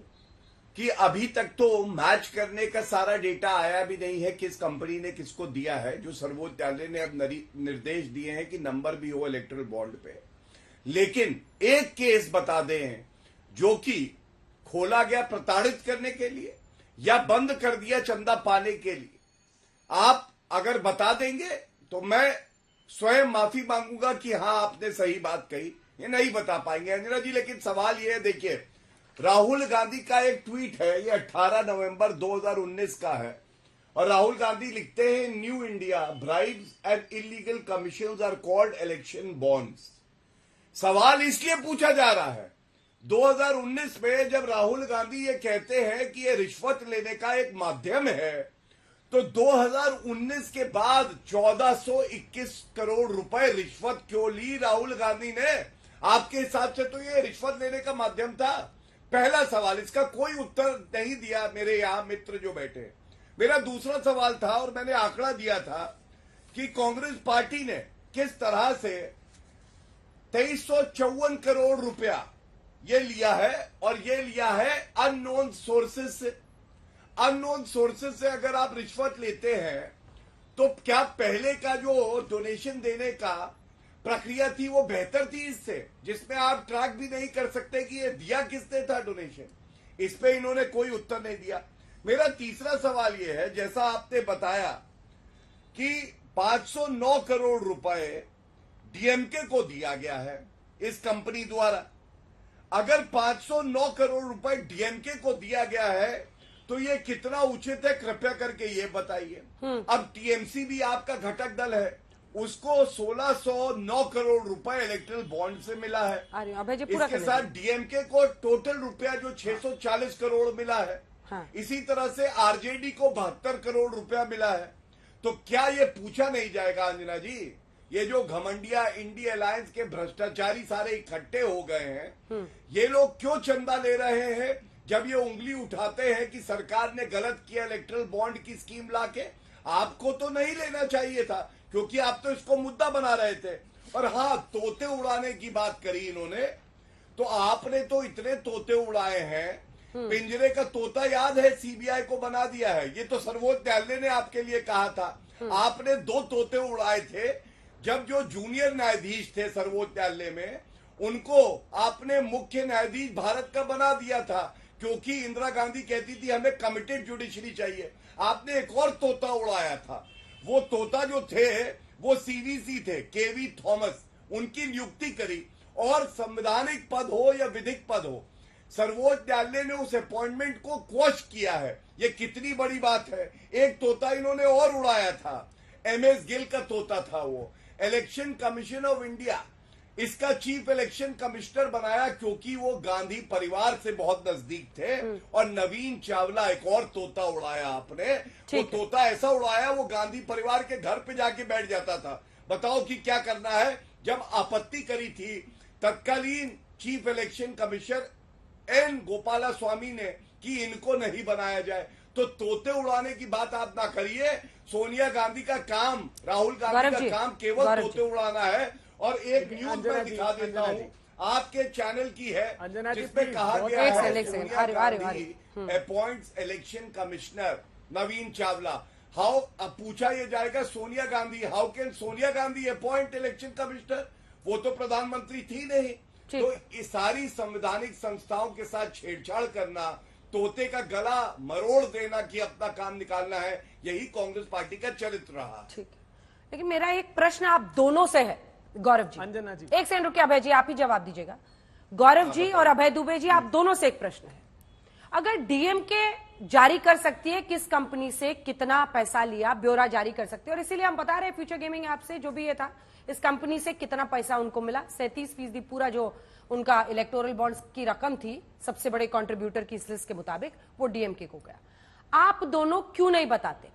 कि अभी तक तो मैच करने का सारा डेटा आया भी नहीं है, किस कंपनी ने किसको दिया है। जो सर्वोच्च न्यायालय ने अब निर्देश दिए हैं कि नंबर भी हो इलेक्टोरल बॉन्ड पे, लेकिन एक केस बता दें जो कि खोला गया प्रताड़ित करने के लिए या बंद कर दिया चंदा पाने के लिए। आप अगर बता देंगे तो मैं स्वयं माफी मांगूंगा कि हां आपने सही बात कही। ये नहीं बता पाएंगे अंजना जी, लेकिन सवाल ये है, देखिए, राहुल गांधी का एक ट्वीट है, ये 18 नवंबर 2019 का है, और राहुल गांधी लिखते हैं, new India bribes and illegal commissions are called election bonds. सवाल इसलिए पूछा जा रहा है, 2019 में जब राहुल गांधी ये कहते हैं कि ये रिश्वत लेने का एक माध्यम है, तो 2019 के बाद 1421 करोड़ रुपए रिश्वत क्यों ली राहुल गांधी ने? आपके हिसाब से तो ये रिश्वत लेने का माध्यम था? पहला सवाल, इसका कोई उत्तर नहीं दिया मेरे यहां मित्र जो बैठे। मेरा दूसरा सवाल था, और मैंने आंकड़ा दिया था कि कांग्रेस पार्टी ने किस तरह से 2354 करोड़ रुपया ये लिया है, और ये लिया है अननोन सोर्सेज से। अननोन सोर्सेज से अगर आप रिश्वत लेते हैं तो क्या पहले का जो डोनेशन देने का प्रक्रिया थी वो बेहतर थी इससे, जिसमें आप ट्रैक भी नहीं कर सकते कि ये दिया किसने था डोनेशन? इस पे इन्होंने कोई उत्तर नहीं दिया। मेरा तीसरा सवाल ये है, जैसा आपने बताया कि 509 करोड़ रुपए डीएमके को दिया गया है इस कंपनी द्वारा। अगर 509 करोड़ रुपए डीएमके को दिया गया है तो ये कितना उचित है, कृपया करके ये बताइए। अब टीएमसी भी आपका घटक दल है, उसको 1609 करोड़ रुपए इलेक्ट्रल बॉन्ड से मिला है। इसके साथ डीएमके को टोटल रुपया जो 640 करोड़ मिला है। हाँ। इसी तरह से आरजेडी को 72 करोड़ रुपया मिला है। तो क्या ये पूछा नहीं जाएगा अंजना जी, ये जो घमंडिया इंडी अलायंस के भ्रष्टाचारी सारे इकट्ठे हो गए हैं, ये लोग क्यों चंदा ले रहे हैं जब ये उंगली उठाते हैं कि सरकार ने गलत किया इलेक्ट्रल बॉन्ड की स्कीम लाके? आपको तो नहीं लेना चाहिए था, क्योंकि आप तो इसको मुद्दा बना रहे थे। और हाँ, तोते उड़ाने की बात करी इन्होंने, तो आपने तो इतने तोते उड़ाए हैं, पिंजरे का तोता याद है, सीबीआई को बना दिया है। ये तो सर्वोच्च न्यायालय ने आपके लिए कहा था। आपने 2 तोते उड़ाए थे जब जो जूनियर न्यायाधीश थे सर्वोच्च न्यायालय में, उनको आपने मुख्य न्यायाधीश भारत का बना दिया था, क्योंकि इंदिरा गांधी कहती थी हमें कमिटेड जुडिशरी चाहिए। आपने एक और तोता उड़ाया था, वो तोता जो थे वो सीवीसी थे, केवी थॉमस, उनकी नियुक्ति करी। और संवैधानिक पद हो या विधिक पद हो, सर्वोच्च न्यायालय ने उस अपॉइंटमेंट को क्वॉश किया है। ये कितनी बड़ी बात है। एक तोता इन्होंने और उड़ाया था, एमएस गिल का तोता था वो, इलेक्शन कमीशन ऑफ इंडिया। इसका चीफ इलेक्शन कमिश्नर बनाया क्योंकि वो गांधी परिवार से बहुत नजदीक थे। और नवीन चावला, एक और तोता उड़ाया आपने। वो तोता ऐसा उड़ाया, वो गांधी परिवार के घर पे जाके बैठ जाता था। बताओ कि क्या करना है। जब आपत्ति करी थी तत्कालीन chief election commissioner N Gopalaswami ने कि इनको नहीं बनाया जाए, तो तोते उड़ाने की बात आप ना करिए। सोनिया गांधी का काम, राहुल गांधी का काम केवल तोते उड़ाना है। और एक न्यूज मैं दिखा देता हूँ, आपके चैनल की है, जिसमें कहा गया है Sonia Gandhi appoints election commissioner Naveen Chawla. How, अब पूछा यह जाएगा Sonia Gandhi, how can Sonia Gandhi appoint election commissioner? वो तो प्रधानमंत्री थी नहीं। तो इस सारी संवैधानिक संस्थाओं के साथ छेड़छाड़ करना, तोते का गला मरोड़ देना कि अपना काम निकालना है, यही कांग्रेस पार्टी का चरित्र रहा। ठीक,
लेकिन मेरा एक प्रश्न आप दोनों से है, गौरव जी। अंजना जी, एक सेकंड रुकिए, अभय जी आप ही जवाब दीजिएगा। गौरव जी और अभय दुबे जी, आप दोनों से एक प्रश्न है। अगर डीएमके जारी कर सकती है किस कंपनी से कितना पैसा लिया, ब्यौरा जारी कर सकती है, और इसीलिए हम बता रहे हैं फ्यूचर गेमिंग ऐप से जो भी ये था, इस कंपनी से कितना पैसा उनको मिला। 37% पूरा जो उनका इलेक्टोरल बॉन्ड्स की रकम थी सबसे बड़े कंट्रीब्यूटर की इस लिस्ट के मुताबिक, वो डीएमके को गया। आप दोनों क्यों नहीं बताते?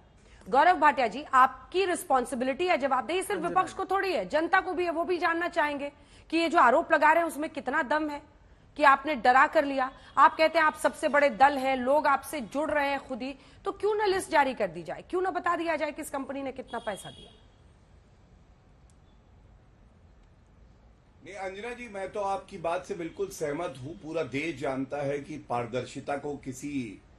गौरव भाटिया जी, आपकी रिस्पॉन्सिबिलिटी है जवाबदेही, सिर्फ विपक्ष को थोड़ी है, जनता को भी है। वो भी जानना चाहेंगे कि ये जो आरोप लगा रहे हैं उसमें कितना दम है, कि आपने डरा कर लिया। आप कहते हैं आप सबसे बड़े दल हैं, लोग आपसे जुड़ रहे हैं खुद ही, तो क्यों ना लिस्ट जारी कर दी जाए, क्यों ना बता दिया जाए कि इस कंपनी ने कितना पैसा दिया?
अंजना जी, मैं तो आपकी बात से बिल्कुल सहमत हूं। पूरा देश जानता है कि पारदर्शिता को किसी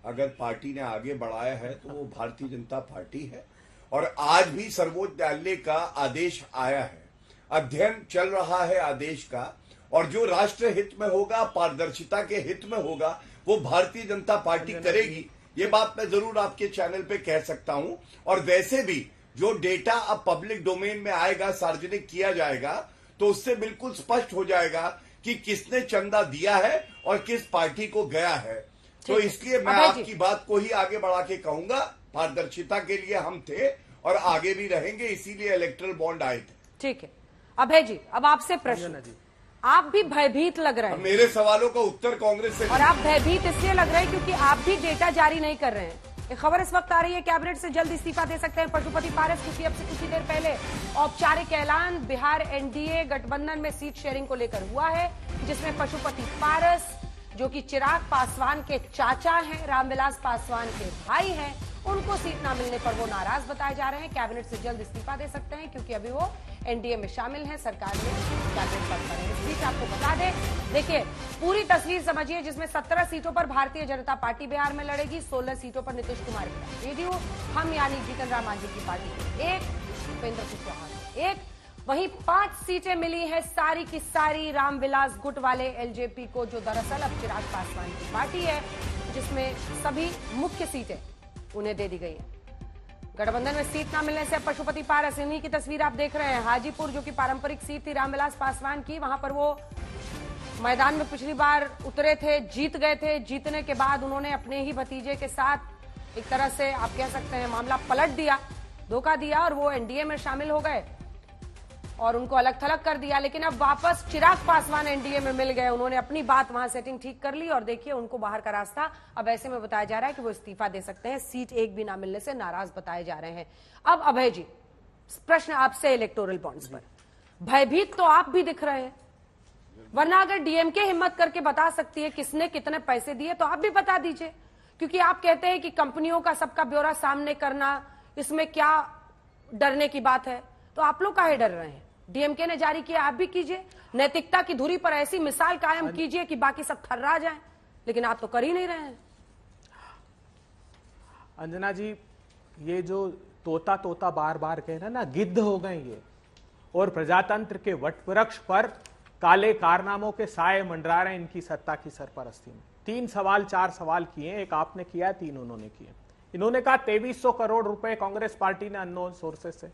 अगर पार्टी ने आगे बढ़ाया है तो वो भारतीय जनता पार्टी है। और आज भी सर्वोच्च न्यायालय का आदेश आया है, अध्ययन चल रहा है आदेश का, और जो राष्ट्र हित में होगा, पारदर्शिता के हित में होगा, वो भारतीय जनता पार्टी करेगी। ये बात मैं जरूर आपके चैनल पे कह सकता हूं। और वैसे भी जो डेटा अब पब्लिक डोमेन में आएगा, सार्वजनिक किया जाएगा, तो उससे बिल्कुल स्पष्ट हो जाएगा कि किसने चंदा दिया है और किस पार्टी को गया है। तो इसलिए मैं आपकी बात को ही आगे बढ़ा के कहूंगा, पारदर्शिता के लिए हम थे और आगे भी रहेंगे, इसीलिए इलेक्ट्रल बॉन्ड आए थे। ठीक है
अभय जी, अब आपसे प्रश्न। आप भी भयभीत लग रहे हैं।
मेरे सवालों का उत्तर कांग्रेस से,
और आप भयभीत इसलिए लग रहे हैं क्योंकि आप भी डेटा जारी नहीं कर रहे हैं। एक खबर इस वक्त आ रही है, कैबिनेट से जल्द इस्तीफा दे सकते हैं पशुपति पारस, क्योंकि अब से कुछ ही देर पहले औपचारिक ऐलान बिहार एनडीए गठबंधन में सीट शेयरिंग को लेकर हुआ है, जिसमें पशुपति पारस जो कि चिराग पासवान के चाचा हैं, रामविलास पासवान के भाई हैं, उनको सीट ना मिलने पर वो नाराज बताए जा रहे हैं। कैबिनेट से जल्द इस्तीफा दे सकते हैं क्योंकि अभी वो एनडीए में शामिल हैं, सरकार में कैबिनेट पद पर है। इस बीच आपको बता दें, देखिए पूरी तस्वीर समझिए, जिसमें 17 सीटों पर भारतीय जनता पार्टी बिहार में लड़ेगी, 16 सीटों पर नीतीश कुमार की जेडीयू, हम यानी जीतन राम मांझी की पार्टी की एक, उपेंद्र कुशवाहा एक, वहीं 5 सीटें मिली है सारी की सारी रामविलास गुट वाले एलजेपी को, जो दरअसल अब चिराग पासवान की पार्टी है, जिसमें सभी मुख्य सीटें उन्हें दे दी गई है। गठबंधन में सीट न मिलने से पशुपति पारस, इन्हीं की तस्वीर आप देख रहे हैं। हाजीपुर जो कि पारंपरिक सीट थी रामविलास पासवान की, वहां पर वो मैदान में पिछली बार उतरे थे, जीत गए थे। जीतने के बाद उन्होंने अपने ही भतीजे के साथ एक तरह से आप कह सकते हैं मामला पलट दिया, धोखा दिया और वो एनडीए में शामिल हो गए और उनको अलग थलग कर दिया। लेकिन अब वापस चिराग पासवान एनडीए में मिल गए, उन्होंने अपनी बात वहां सेटिंग ठीक कर ली और देखिए उनको बाहर का रास्ता अब ऐसे में बताया जा रहा है कि वो इस्तीफा दे सकते हैं। सीट एक भी ना मिलने से नाराज बताए जा रहे हैं। अब अभय जी, प्रश्न आपसे इलेक्टोरल बॉन्ड्स पर। भयभीत तो आप भी दिख रहे हैं, वरना अगर डीएमके हिम्मत करके बता सकती है किसने कितने पैसे दिए तो आप भी बता दीजिए, क्योंकि आप कहते हैं कि कंपनियों का सबका ब्यौरा सामने करना, इसमें क्या डरने की बात है। तो आप लोग काहे डर रहे हैं? डीएमके ने जारी किया, आप भी कीजिए। नैतिकता की धुरी पर ऐसी मिसाल कायम कीजिए कि बाकी सब थर्रा जाएं, लेकिन आप तो कर ही नहीं रहे हैं।
अंजना जी, ये जो तोता तोता बार बार कह रहे ना, गिद्ध हो गए ये, और प्रजातंत्र के वटवृक्ष पर काले कारनामों के साए मंडरा रहे हैं इनकी सत्ता की सरपरस्ती में। 3 सवाल 4 सवाल किए, एक आपने किया, 3 उन्होंने किए। इन्होंने कहा 2300 करोड़ रुपए कांग्रेस पार्टी ने अननोन सोर्सेस से।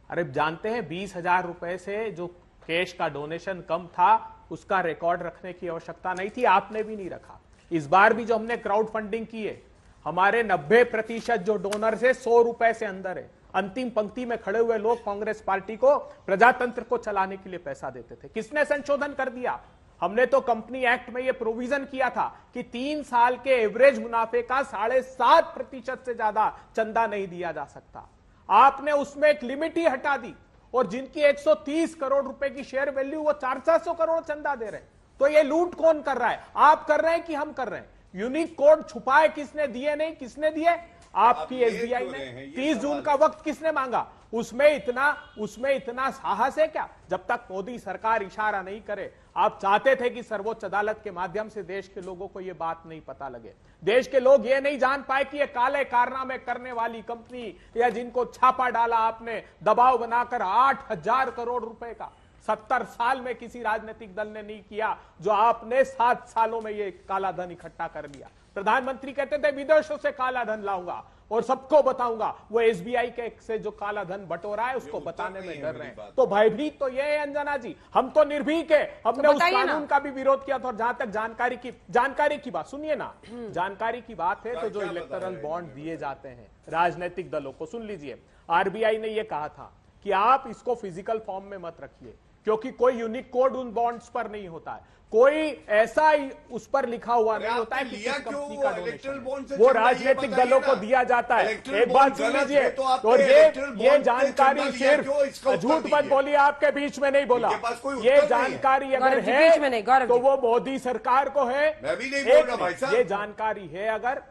अरे जानते हैं 20,000 रुपए से जो कैश का डोनेशन कम था उसका रिकॉर्ड रखने की आवश्यकता नहीं थी, आपने भी नहीं रखा। इस बार भी जो हमने क्राउड फंडिंग की है, हमारे 90% जो डोनर्स है 100 रुपए से अंदर है। अंतिम पंक्ति में खड़े हुए लोग कांग्रेस पार्टी को, प्रजातंत्र को चलाने के लिए पैसा देते थे। किसने संशोधन कर दिया? हमने तो कंपनी एक्ट में यह प्रोविजन किया था कि 3 साल के एवरेज मुनाफे का 7.5% से ज्यादा चंदा नहीं दिया जा सकता। आपने उसमें एक लिमिट ही हटा दी और जिनकी 130 करोड़ रुपए की शेयर वैल्यू, वो 400 करोड़ चंदा दे रहे हैं। तो ये लूट कौन कर रहा है? आप कर रहे हैं कि हम कर रहे हैं? यूनिक कोड छुपाए किसने? दिए नहीं, किसने दिए? आपकी एसबीआई ने। 30 जून का वक्त किसने मांगा? उसमें इतना साहस है क्या? जब तक मोदी सरकार इशारा नहीं करे। आप चाहते थे कि सर्वोच्च अदालत के माध्यम से देश के लोगों को यह बात नहीं पता लगे, देश के लोग ये नहीं जान पाए कि ये काले कारनामे करने वाली कंपनी या जिनको छापा डाला आपने दबाव बनाकर 8,000 करोड़ रुपए का 70 साल में किसी राजनीतिक दल ने नहीं किया, जो आपने 7 सालों में ये काला धन इकट्ठा कर लिया। प्रधानमंत्री कहते थे विदेशों से काला धन लाऊंगा और सबको बताऊंगा। वो एसबीआई के से जो काला धन बटोरा है उसको बताने में डर रहे हैं। तो भयभीत तो ये है अंजना जी, हम तो निर्भीक है। हमने उस कानून का भी विरोध किया था। और जहां तक जानकारी की बात सुनिए ना, जानकारी की बात है तो जो इलेक्टोरल बॉन्ड दिए जाते हैं राजनीतिक दलों को, सुन लीजिए, आरबीआई ने यह कहा था कि आप इसको फिजिकल फॉर्म में मत रखिए, क्योंकि कोई यूनिक कोड उन बॉन्ड्स पर नहीं होता है, कोई ऐसा उस पर लिखा हुआ नहीं होता है कि किस कंपनी का डोनेशन, वो राजनीतिक दलों को दिया जाता है। एक बात सुन लीजिए, और ये जानकारी सिर्फ झूठ मत बोलिए, आपके बीच में नहीं बोला, ये जानकारी अगर है तो वो मोदी सरकार को है। ये जानकारी है, अगर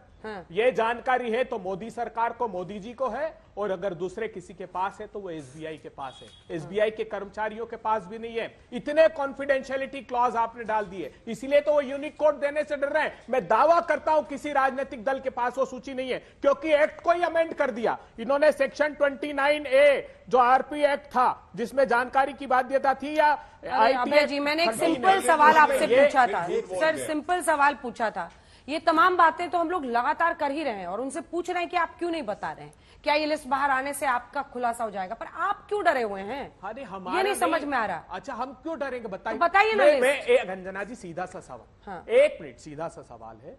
ये जानकारी है तो मोदी सरकार को, मोदी जी को है, और अगर दूसरे किसी के पास है तो वो एसबीआई के पास है। एसबीआई के कर्मचारियों के पास भी नहीं है। इतने कॉन्फिडेंशियलिटी क्लॉज आपने डाल दिए, इसलिए तो वो यूनिक कोड देने से डर रहे हैं। मैं दावा करता हूं किसी राजनीतिक दल के पास वो सूची नहीं है, क्योंकि एक्ट को ही अमेंड कर दिया इन्होंने। सेक्शन 29A जो आरपी एक्ट था, जिसमें जानकारी की बाध्यता थी, या
अभय जी, मैंने एक सिंपल सवाल आपसे पूछा था सर, सिंपल सवाल पूछा था। ये तमाम बातें तो हम लोग लगातार कर ही रहे हैं और उनसे पूछ रहे हैं कि आप क्यों नहीं बता रहे हैं, क्या ये लिस्ट बाहर आने से आपका खुलासा हो जाएगा, पर आप क्यों डरे हुए हैं? ये नहीं समझ में आ रहा।
अच्छा, हम क्यों डरेंगे? बताइए,
तो बताइए ना।
अंजना जी, सीधा सा सवाल, 1 मिनट, सीधा सा सवाल है,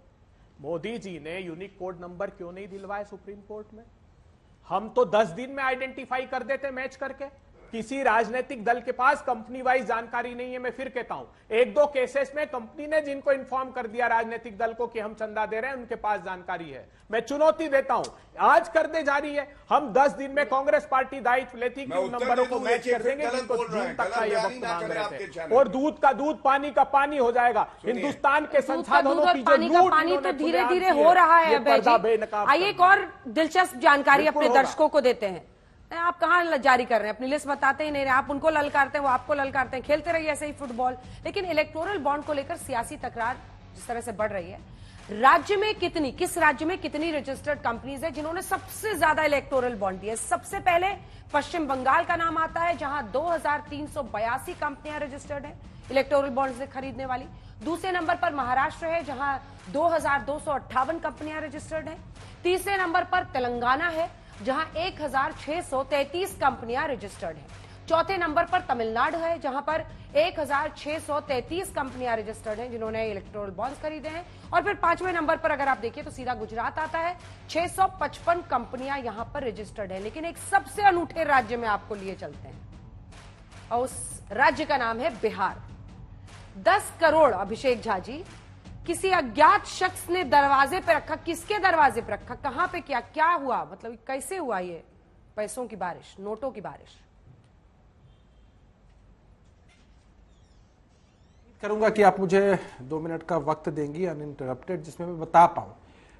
मोदी जी ने यूनिक कोड नंबर क्यों नहीं दिलवाए सुप्रीम कोर्ट में? हम तो 10 दिन में आइडेंटिफाई कर देते मैच करके। किसी राजनीतिक दल के पास कंपनी वाइज जानकारी नहीं है। मैं फिर कहता हूं, 1-2 केसेस में कंपनी ने जिनको इन्फॉर्म कर दिया राजनीतिक दल को कि हम चंदा दे रहे हैं, उनके पास जानकारी है। मैं चुनौती देता हूं, आज कर दे जारी है। हम 10 दिन में कांग्रेस पार्टी दायित्व लेती कि उन नंबरों को मैच कर देंगे जिनको जून तक का ये वक्त मांग रहे थे, और दूध का दूध, पानी का पानी हो जाएगा। हिंदुस्तान के संसाधनों की जो लूट,
पानी तो धीरे धीरे हो रहा है। आइए एक और दिलचस्प जानकारी अपने दर्शकों को देते हैं। आप कहां जारी कर रहे हैं? अपनी लिस्ट बताते ही नहीं रहे, आप उनको ललकारते हैं, वो आपको ललकारते हैं, खेलते रहिए ऐसे ही फुटबॉल। लेकिन इलेक्टोरल बॉन्ड को लेकर सियासी तकरार जिस तरह से बढ़ रही है, राज्य में किस राज्य में कितनी रजिस्टर्ड कंपनीज है जिन्होंने सबसे ज्यादा इलेक्टोरल बॉन्ड दिए? सबसे पहले पश्चिम बंगाल का नाम आता है, जहां 2382 कंपनियां रजिस्टर्ड है इलेक्टोरल बॉन्ड से खरीदने वाली। दूसरे नंबर पर महाराष्ट्र है, जहां 2258 कंपनियां रजिस्टर्ड है। तीसरे नंबर पर तेलंगाना है, जहां 1633 कंपनियां रजिस्टर्ड हैं। चौथे नंबर पर तमिलनाडु है, जहां पर 1633 कंपनियां रजिस्टर्ड हैं जिन्होंने इलेक्टोरल बॉन्ड्स खरीदे हैं। और फिर पांचवें नंबर पर अगर आप देखिए तो सीधा गुजरात आता है, 655 कंपनियां यहां पर रजिस्टर्ड है। लेकिन एक सबसे अनूठे राज्य में आपको लिए चलते हैं और उस राज्य का नाम है बिहार। 10 करोड़ अभिषेक झा जी किसी अज्ञात शख्स ने दरवाजे पे रखा। किसके दरवाजे पे रखा, कहां पे किया, क्या हुआ, मतलब कैसे हुआ ये पैसों की बारिश, नोटों की बारिश?
करूंगा कि आप मुझे 2 मिनट का वक्त देंगी अनइंटरप्टेड, जिसमें मैं बता पाऊं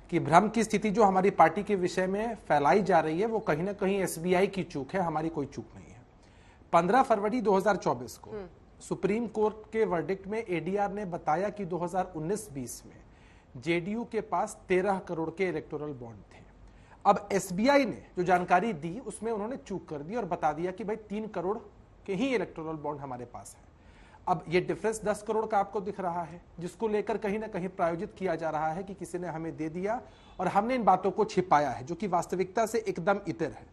कि भ्रम की स्थिति जो हमारी पार्टी के विषय में फैलाई जा रही है वो कहीं ना कहीं एसबीआई की चूक है, हमारी कोई चूक नहीं है। 15 फरवरी 2024 को सुप्रीम कोर्ट के वर्डिक्ट में एडीआर ने बताया कि 2019-20 में जेडीयू के पास 13 करोड़ के इलेक्टोरल बॉन्ड थे। अब एसबीआई ने जो जानकारी दी उसमें उन्होंने चूक कर दी और बता दिया कि भाई 3 करोड़ के ही इलेक्टोरल बॉन्ड हमारे पास है। अब ये डिफरेंस 10 करोड़ का आपको दिख रहा है, जिसको लेकर कहीं ना कहीं प्रायोजित किया जा रहा है कि किसी ने हमें दे दिया और हमने इन बातों को छिपाया है, जो कि वास्तविकता से एकदम इतर है।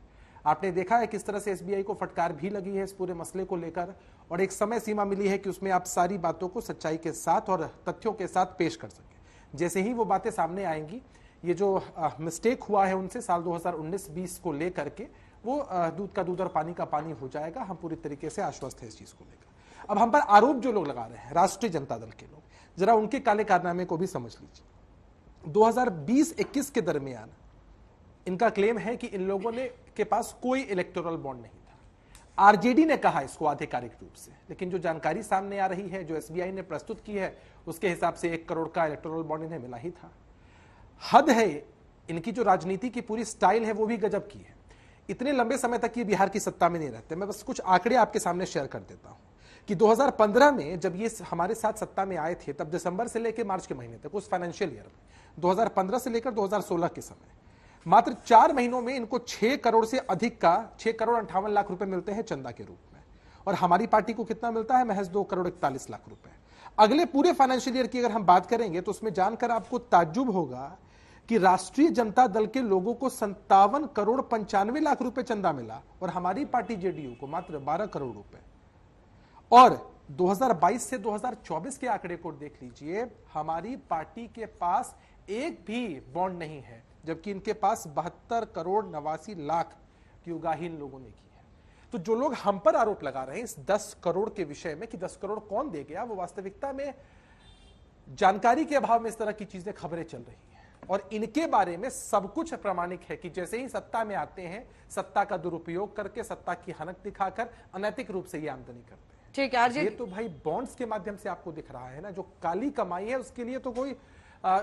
आपने देखा है किस तरह से एसबीआई को फटकार भी लगी है इस पूरे मसले को लेकर, और एक समय सीमा मिली है कि उसमें आप सारी बातों को सच्चाई के साथ और तथ्यों के साथ पेश कर सकें। जैसे ही वो बातें सामने आएंगी, ये जो मिस्टेक हुआ है उनसे साल 2019-20 को लेकर के, वो दूध का दूध और पानी का पानी हो जाएगा। हम पूरी तरीके से आश्वस्त है इस चीज को लेकर। अब हम पर आरोप जो लोग लगा रहे हैं, राष्ट्रीय जनता दल के लोग, जरा उनके काले कारनामे को भी समझ लीजिए। 2020-21 के दरमियान इनका क्लेम है कि इन लोगों ने के पास कोई इलेक्टोरल बॉन्ड नहीं था। आरजेडी ने कहा इसको आधिकारिक रूप से, लेकिन जो जानकारी सामने आ रही है, जो एसबीआई ने प्रस्तुत की है, उसके हिसाब से 1 करोड़ का इलेक्टोरल बॉन्ड इन्हें मिला ही था। हद है, इनकी जो राजनीति की पूरी स्टाइल है वो भी गजब की है। इतने लंबे समय तक ये बिहार की सत्ता में नहीं रहते। मैं बस कुछ आंकड़े आपके सामने शेयर कर देता हूं कि 2015 में जब ये हमारे साथ सत्ता में आए थे, तब दिसंबर से लेकर मार्च के महीने तक, उस फाइनेंशियल ईयर में 2015 से लेकर 2016 के समय मात्र 4 महीनों में इनको 6 करोड़ से अधिक का 6 करोड़ 58 लाख रुपए मिलते हैं चंदा के रूप में, और हमारी पार्टी को कितना मिलता है? महज 2 करोड़ 41 लाख रुपए। अगले पूरे फाइनेंशियल ईयर की अगर हम बात करेंगे तो उसमें जानकर आपको ताज्जुब होगा कि राष्ट्रीय जनता दल के लोगों को 57 करोड़ 95 लाख रुपए चंदा मिला और हमारी पार्टी जेडीयू को मात्र 12 करोड़ रुपए। और 2022 से 2024 के आंकड़े को देख लीजिए, हमारी पार्टी के पास एक भी बॉन्ड नहीं है, जबकि इनके पास 72 करोड़ 89 लाख की उगाही इन लोगों ने की है। तो जो लोग हम पर आरोप लगा रहे हैं इस 10 करोड़ के विषय में कि 10 करोड़ कौन दे गया, वो वास्तविकता में जानकारी के अभाव में इस तरह की चीजें खबरें चल रही हैं। और इनके बारे में सब कुछ प्रमाणिक है कि जैसे ही सत्ता में आते हैं, सत्ता का दुरुपयोग करके, सत्ता की हनक दिखाकर अनैतिक रूप से ये आमदनी करते हैं।
ठीक है,
ये तो भाई बॉन्ड्स के माध्यम से आपको दिख रहा है ना, जो काली कमाई है उसके लिए तो कोई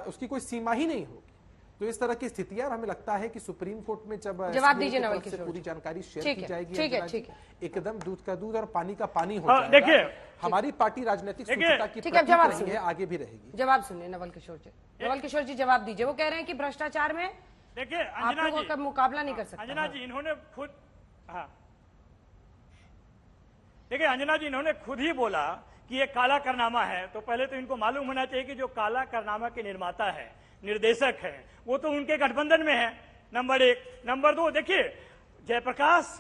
उसकी कोई सीमा ही नहीं होगी। तो इस तरह की स्थितियां, हमें लगता है कि सुप्रीम कोर्ट में जब
जवाब दीजिए नवल किशोर,
पूरी जानकारी शेयर की जाएगी,
ठीक है,
एकदम दूध का दूध और पानी का पानी हो जाएगा।
देखिए,
हमारी पार्टी राजनीतिक शुचिता की
ठीक है, जवाब
रही है, आगे भी रहेगी।
जवाब सुनिए नवल किशोर जी। नवल किशोर जी जवाब दीजिए। वो कह रहे हैं कि भ्रष्टाचार में
देखिए
आप लोगों का मुकाबला नहीं कर सकते।
अंजना जी, इन्होंने खुद, हाँ देखिए अंजना जी, इन्होंने खुद ही बोला कि ये काला कारनामा है। तो पहले तो इनको मालूम होना चाहिए कि जो काला कारनामा के निर्माता है, निर्देशक है, वो तो उनके गठबंधन में है, नंबर 1। नंबर 2, देखिए जयप्रकाश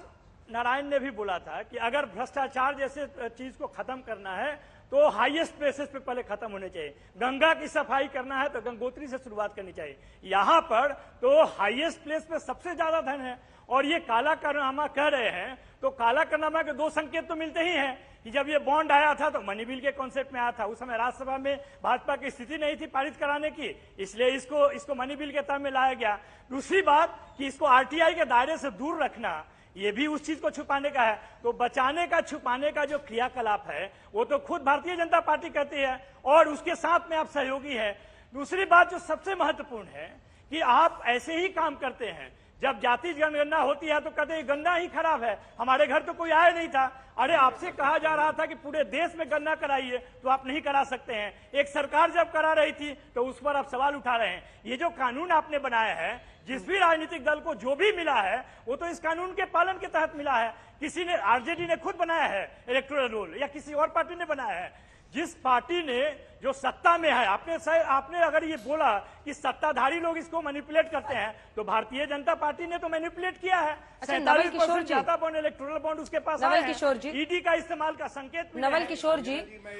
नारायण ने भी बोला था कि अगर भ्रष्टाचार जैसे चीज को खत्म करना है तो हाईएस्ट प्लेसेस पे पहले खत्म होने चाहिए। गंगा की सफाई करना है तो गंगोत्री से शुरुआत करनी चाहिए। यहां पर तो हाईएस्ट प्लेस पे सबसे ज्यादा धन है। और ये काला कारनामा कह रहे हैं, तो काला कारनामा के 2 संकेत तो मिलते ही हैं कि जब ये बॉन्ड आया था तो मनी बिल के कॉन्सेप्ट में आया था। उस समय राज्यसभा में भाजपा की स्थिति नहीं थी पारित कराने की, इसलिए इसको मनी बिल के टर्म में लाया गया। दूसरी बात कि इसको आरटीआई के दायरे से दूर रखना, ये भी उस चीज को छुपाने का है। तो बचाने का, छुपाने का जो क्रियाकलाप है वो तो खुद भारतीय जनता पार्टी कहती है और उसके साथ में आप सहयोगी है। दूसरी बात जो सबसे महत्वपूर्ण है कि आप ऐसे ही काम करते हैं, जब जाति जनगणना होती है तो कहते हैं गणना ही खराब है, हमारे घर तो कोई आया नहीं था। अरे आपसे कहा जा रहा था कि पूरे देश में गणना कराइए, तो आप नहीं करा सकते हैं। एक सरकार जब करा रही थी तो उस पर आप सवाल उठा रहे हैं। ये जो कानून आपने बनाया है, जिस भी राजनीतिक दल को जो भी मिला है वो तो इस कानून के पालन के तहत मिला है। किसी ने, आरजेडी ने खुद बनाया है इलेक्टोरल रोल, या किसी और पार्टी ने बनाया है। जिस पार्टी ने जो सत्ता में है, आपने अगर ये बोला कि सत्ताधारी लोग इसको मैनिपुलेट करते हैं, तो भारतीय जनता पार्टी ने तो मैनिपुलेट किया है। 47% ज्यादा बॉन्ड, इलेक्टोरल बॉन्ड उसके पास आए हैं। ईडी का इस्तेमाल का संकेत।
नवल किशोर जी,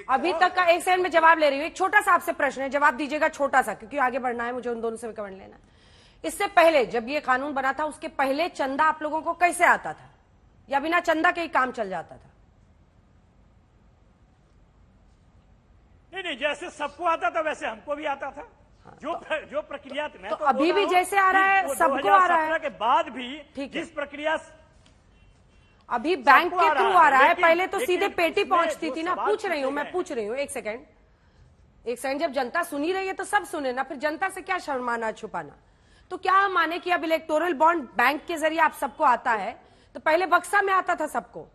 अभी तक का एक सेकंड में जवाब ले रही हूँ। एक छोटा सा आपसे प्रश्न है, जवाब दीजिएगा छोटा सा, क्योंकि आगे बढ़ना है, मुझे उन दोनों से भी कमेंट लेना है। इससे पहले जब ये कानून बना था, उसके पहले चंदा आप लोगों को कैसे आता था, या बिना चंदा के ही काम चल जाता था?
नहीं, जैसे सबको आता था वैसे हमको भी आता था। जो प्रक्रिया में
तो अभी भी जैसे आ रहा है सबको आ रहा है,
के बाद भी जिस प्रक्रिया
अभी बैंक के थ्रू आ रहा है, पहले तो सीधे पेटी पहुंचती थी ना। पूछ रही हूँ, मैं पूछ रही हूँ, एक सेकंड, जब जनता सुनी रही है तो सब सुने ना, फिर जनता से क्या शर्माना छुपाना। तो क्या हम माने कि अब इलेक्टोरल बॉन्ड बैंक के जरिए आप सबको आता है, तो पहले बक्सा में आता था सबको?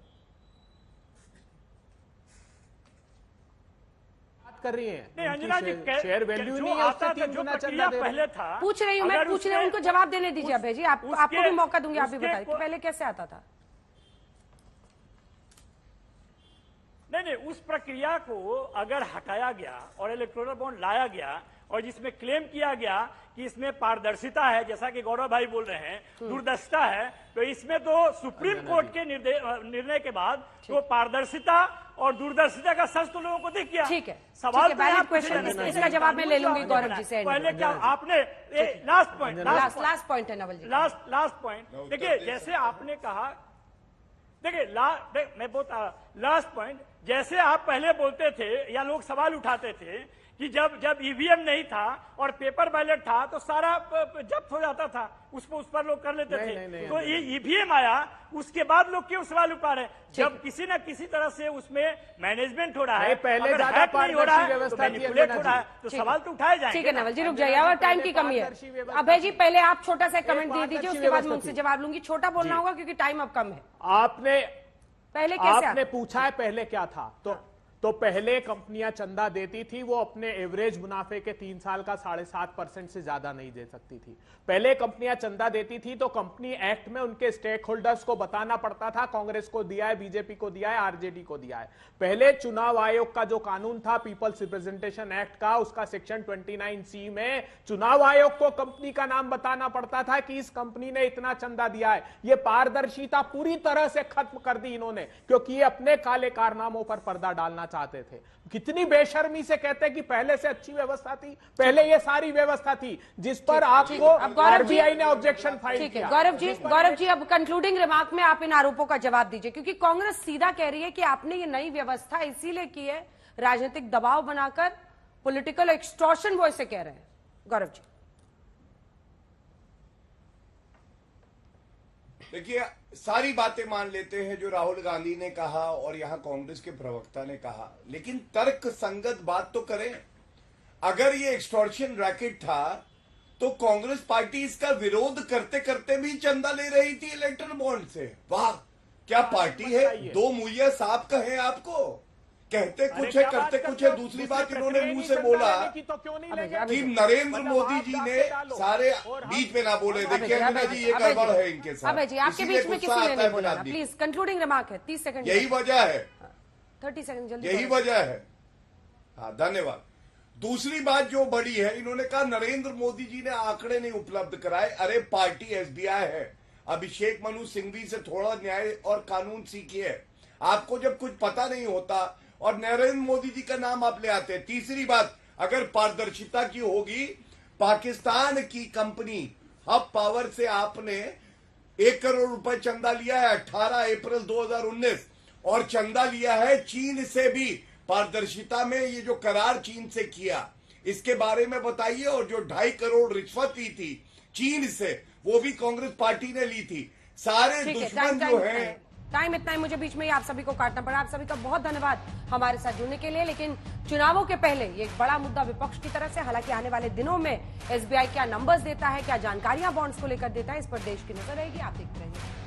कर रही है
नहीं अंजना जी,
शेयर वैल्यू
जो
नहीं है,
आता था, जो प्रक्रिया पहले था,
पूछ रही हूँ मैं, पूछ रही हूँ, उनको जवाब देने दीजिए अभय जी। आपको भी मौका दूंगी, आप भी बताइए कि पहले कैसे आता था।
नहीं, उस प्रक्रिया को अगर हटाया गया और इलेक्टोरल बॉन्ड लाया गया, और जिसमें क्लेम किया गया कि इसमें पारदर्शिता है, जैसा कि गौरव भाई बोल रहे हैं, दूरदर्शिता है, तो इसमें तो सुप्रीम कोर्ट के निर्णय के बाद तो पारदर्शिता और दूरदर्शिता का सच तो लोगों को दिख गया।
ठीक है,
सवाल
क्वेश्चन, इसका जवाब मैं ले लूंगी गौरव जी से।
पहले क्या आपने लास्ट
पॉइंट है नवल जी,
लास्ट पॉइंट देखिए, जैसे आपने कहा, देखिए मैं लास्ट पॉइंट, जैसे आप पहले बोलते थे या लोग सवाल उठाते थे कि जब ईवीएम नहीं था और पेपर बैलेट था तो सारा जब्त हो जाता था, उस पर लोग कर लेते थे। तो ये ईवीएम आया, उसके बाद लोग क्यों सवाल उठा रहे हैं? जब किसी न किसी तरह से उसमें मैनेजमेंट हो रहा है,
पहले ज्यादा
पारदर्शी व्यवस्था मैनिपुलेट हो रहा है, तो सवाल तो उठाए जाएंगे।
ठीक है नवल जी, रुक जाइए, और टाइम की कमी है। अभय जी पहले आप छोटा सा कमेंट दे दीजिए, उसके बाद मैं उनसे जवाब लूंगी। छोटा बोलना होगा क्योंकि टाइम अब कम है।
आपने
कैसे
पूछा है पहले क्या था, तो पहले कंपनियां चंदा देती थी, वो अपने एवरेज मुनाफे के 3 साल का 7.5% से ज्यादा नहीं दे सकती थी। पहले कंपनियां चंदा देती थी तो कंपनी एक्ट में उनके स्टेक होल्डर्स को बताना पड़ता था, कांग्रेस को दिया है, बीजेपी को दिया है, आरजेडी को दिया है। पहले चुनाव आयोग का जो कानून था पीपल्स रिप्रेजेंटेशन एक्ट का, उसका सेक्शन 29C में चुनाव आयोग को कंपनी का नाम बताना पड़ता था कि इस कंपनी ने इतना चंदा दिया है। ये पारदर्शिता पूरी तरह से खत्म कर दी इन्होंने, क्योंकि ये अपने काले कारनामों पर पर्दा डालना चाहते थे। कितनी बेशर्मी से कहते हैं कि पहले से अच्छी व्यवस्था थी, पहले ये सारी व्यवस्था थी जिस पर आपको आरबीआई ने ऑब्जेक्शन फाइल किया।
गौरव जी अब कंक्लूडिंग रिमार्क में आप इन आरोपों का जवाब दीजिए, क्योंकि कांग्रेस सीधा कह रही है कि आपने ये नई व्यवस्था इसीलिए की है राजनीतिक दबाव बनाकर, पॉलिटिकल एक्सटॉर्शन, वो इसे कह रहे हैं। गौरव जी
देखिए, सारी बातें मान लेते हैं जो राहुल गांधी ने कहा और यहां कांग्रेस के प्रवक्ता ने कहा, लेकिन तर्क संगत बात तो करें। अगर ये एक्सटॉर्शन रैकेट था तो कांग्रेस पार्टी इसका विरोध करते करते भी चंदा ले रही थी इलेक्टोरल बॉन्ड से। वाह, क्या पार्टी है, दो मुहैया साहब कहें आपको, कहते कुछ है करते कुछ है। दूसरी बात इन्होंने मुंह से बोला कि नरेंद्र मोदी जी ने सारे, बीच में ना बोले, देखिए अंजना जी ये गड़बड़ है इनके साथ।
अभय जी आपके बीच में किसी ने नहीं बोला, प्लीज कंक्लूडिंग रिमार्क है, 30 सेकंड।
यही वजह है,
30 सेकंड जल्दी,
यही वजह है। हाँ धन्यवाद। दूसरी बात जो बड़ी है, इन्होंने कहा नरेंद्र मोदी जी ने आंकड़े नहीं उपलब्ध कराए। अरे पार्टी एसबीआई है, अभिषेक मनु सिंघवी से थोड़ा न्याय और कानून सीखिए। आपको जब कुछ पता नहीं होता और नरेंद्र मोदी जी का नाम आप ले आते हैं। तीसरी बात, अगर पारदर्शिता की होगी, पाकिस्तान की कंपनी हब पावर से आपने 1 करोड़ रुपए चंदा लिया है 18 अप्रैल 2019, और चंदा लिया है चीन से भी। पारदर्शिता में ये जो करार चीन से किया, इसके बारे में बताइए। और जो 2.5 करोड़ रिश्वत ली थी चीन से, वो भी कांग्रेस पार्टी ने ली थी। सारे दुश्मन जो हैं,
टाइम इतना ही, मुझे बीच में ही आप सभी को काटना पड़ा। आप सभी का बहुत धन्यवाद हमारे साथ जुड़ने के लिए। लेकिन चुनावों के पहले ये एक बड़ा मुद्दा विपक्ष की तरफ से, हालांकि आने वाले दिनों में एसबीआई क्या नंबर्स देता है, क्या जानकारियां बॉन्ड्स को लेकर देता है, इस पर देश की नजर रहेगी। आप देखते रहिए।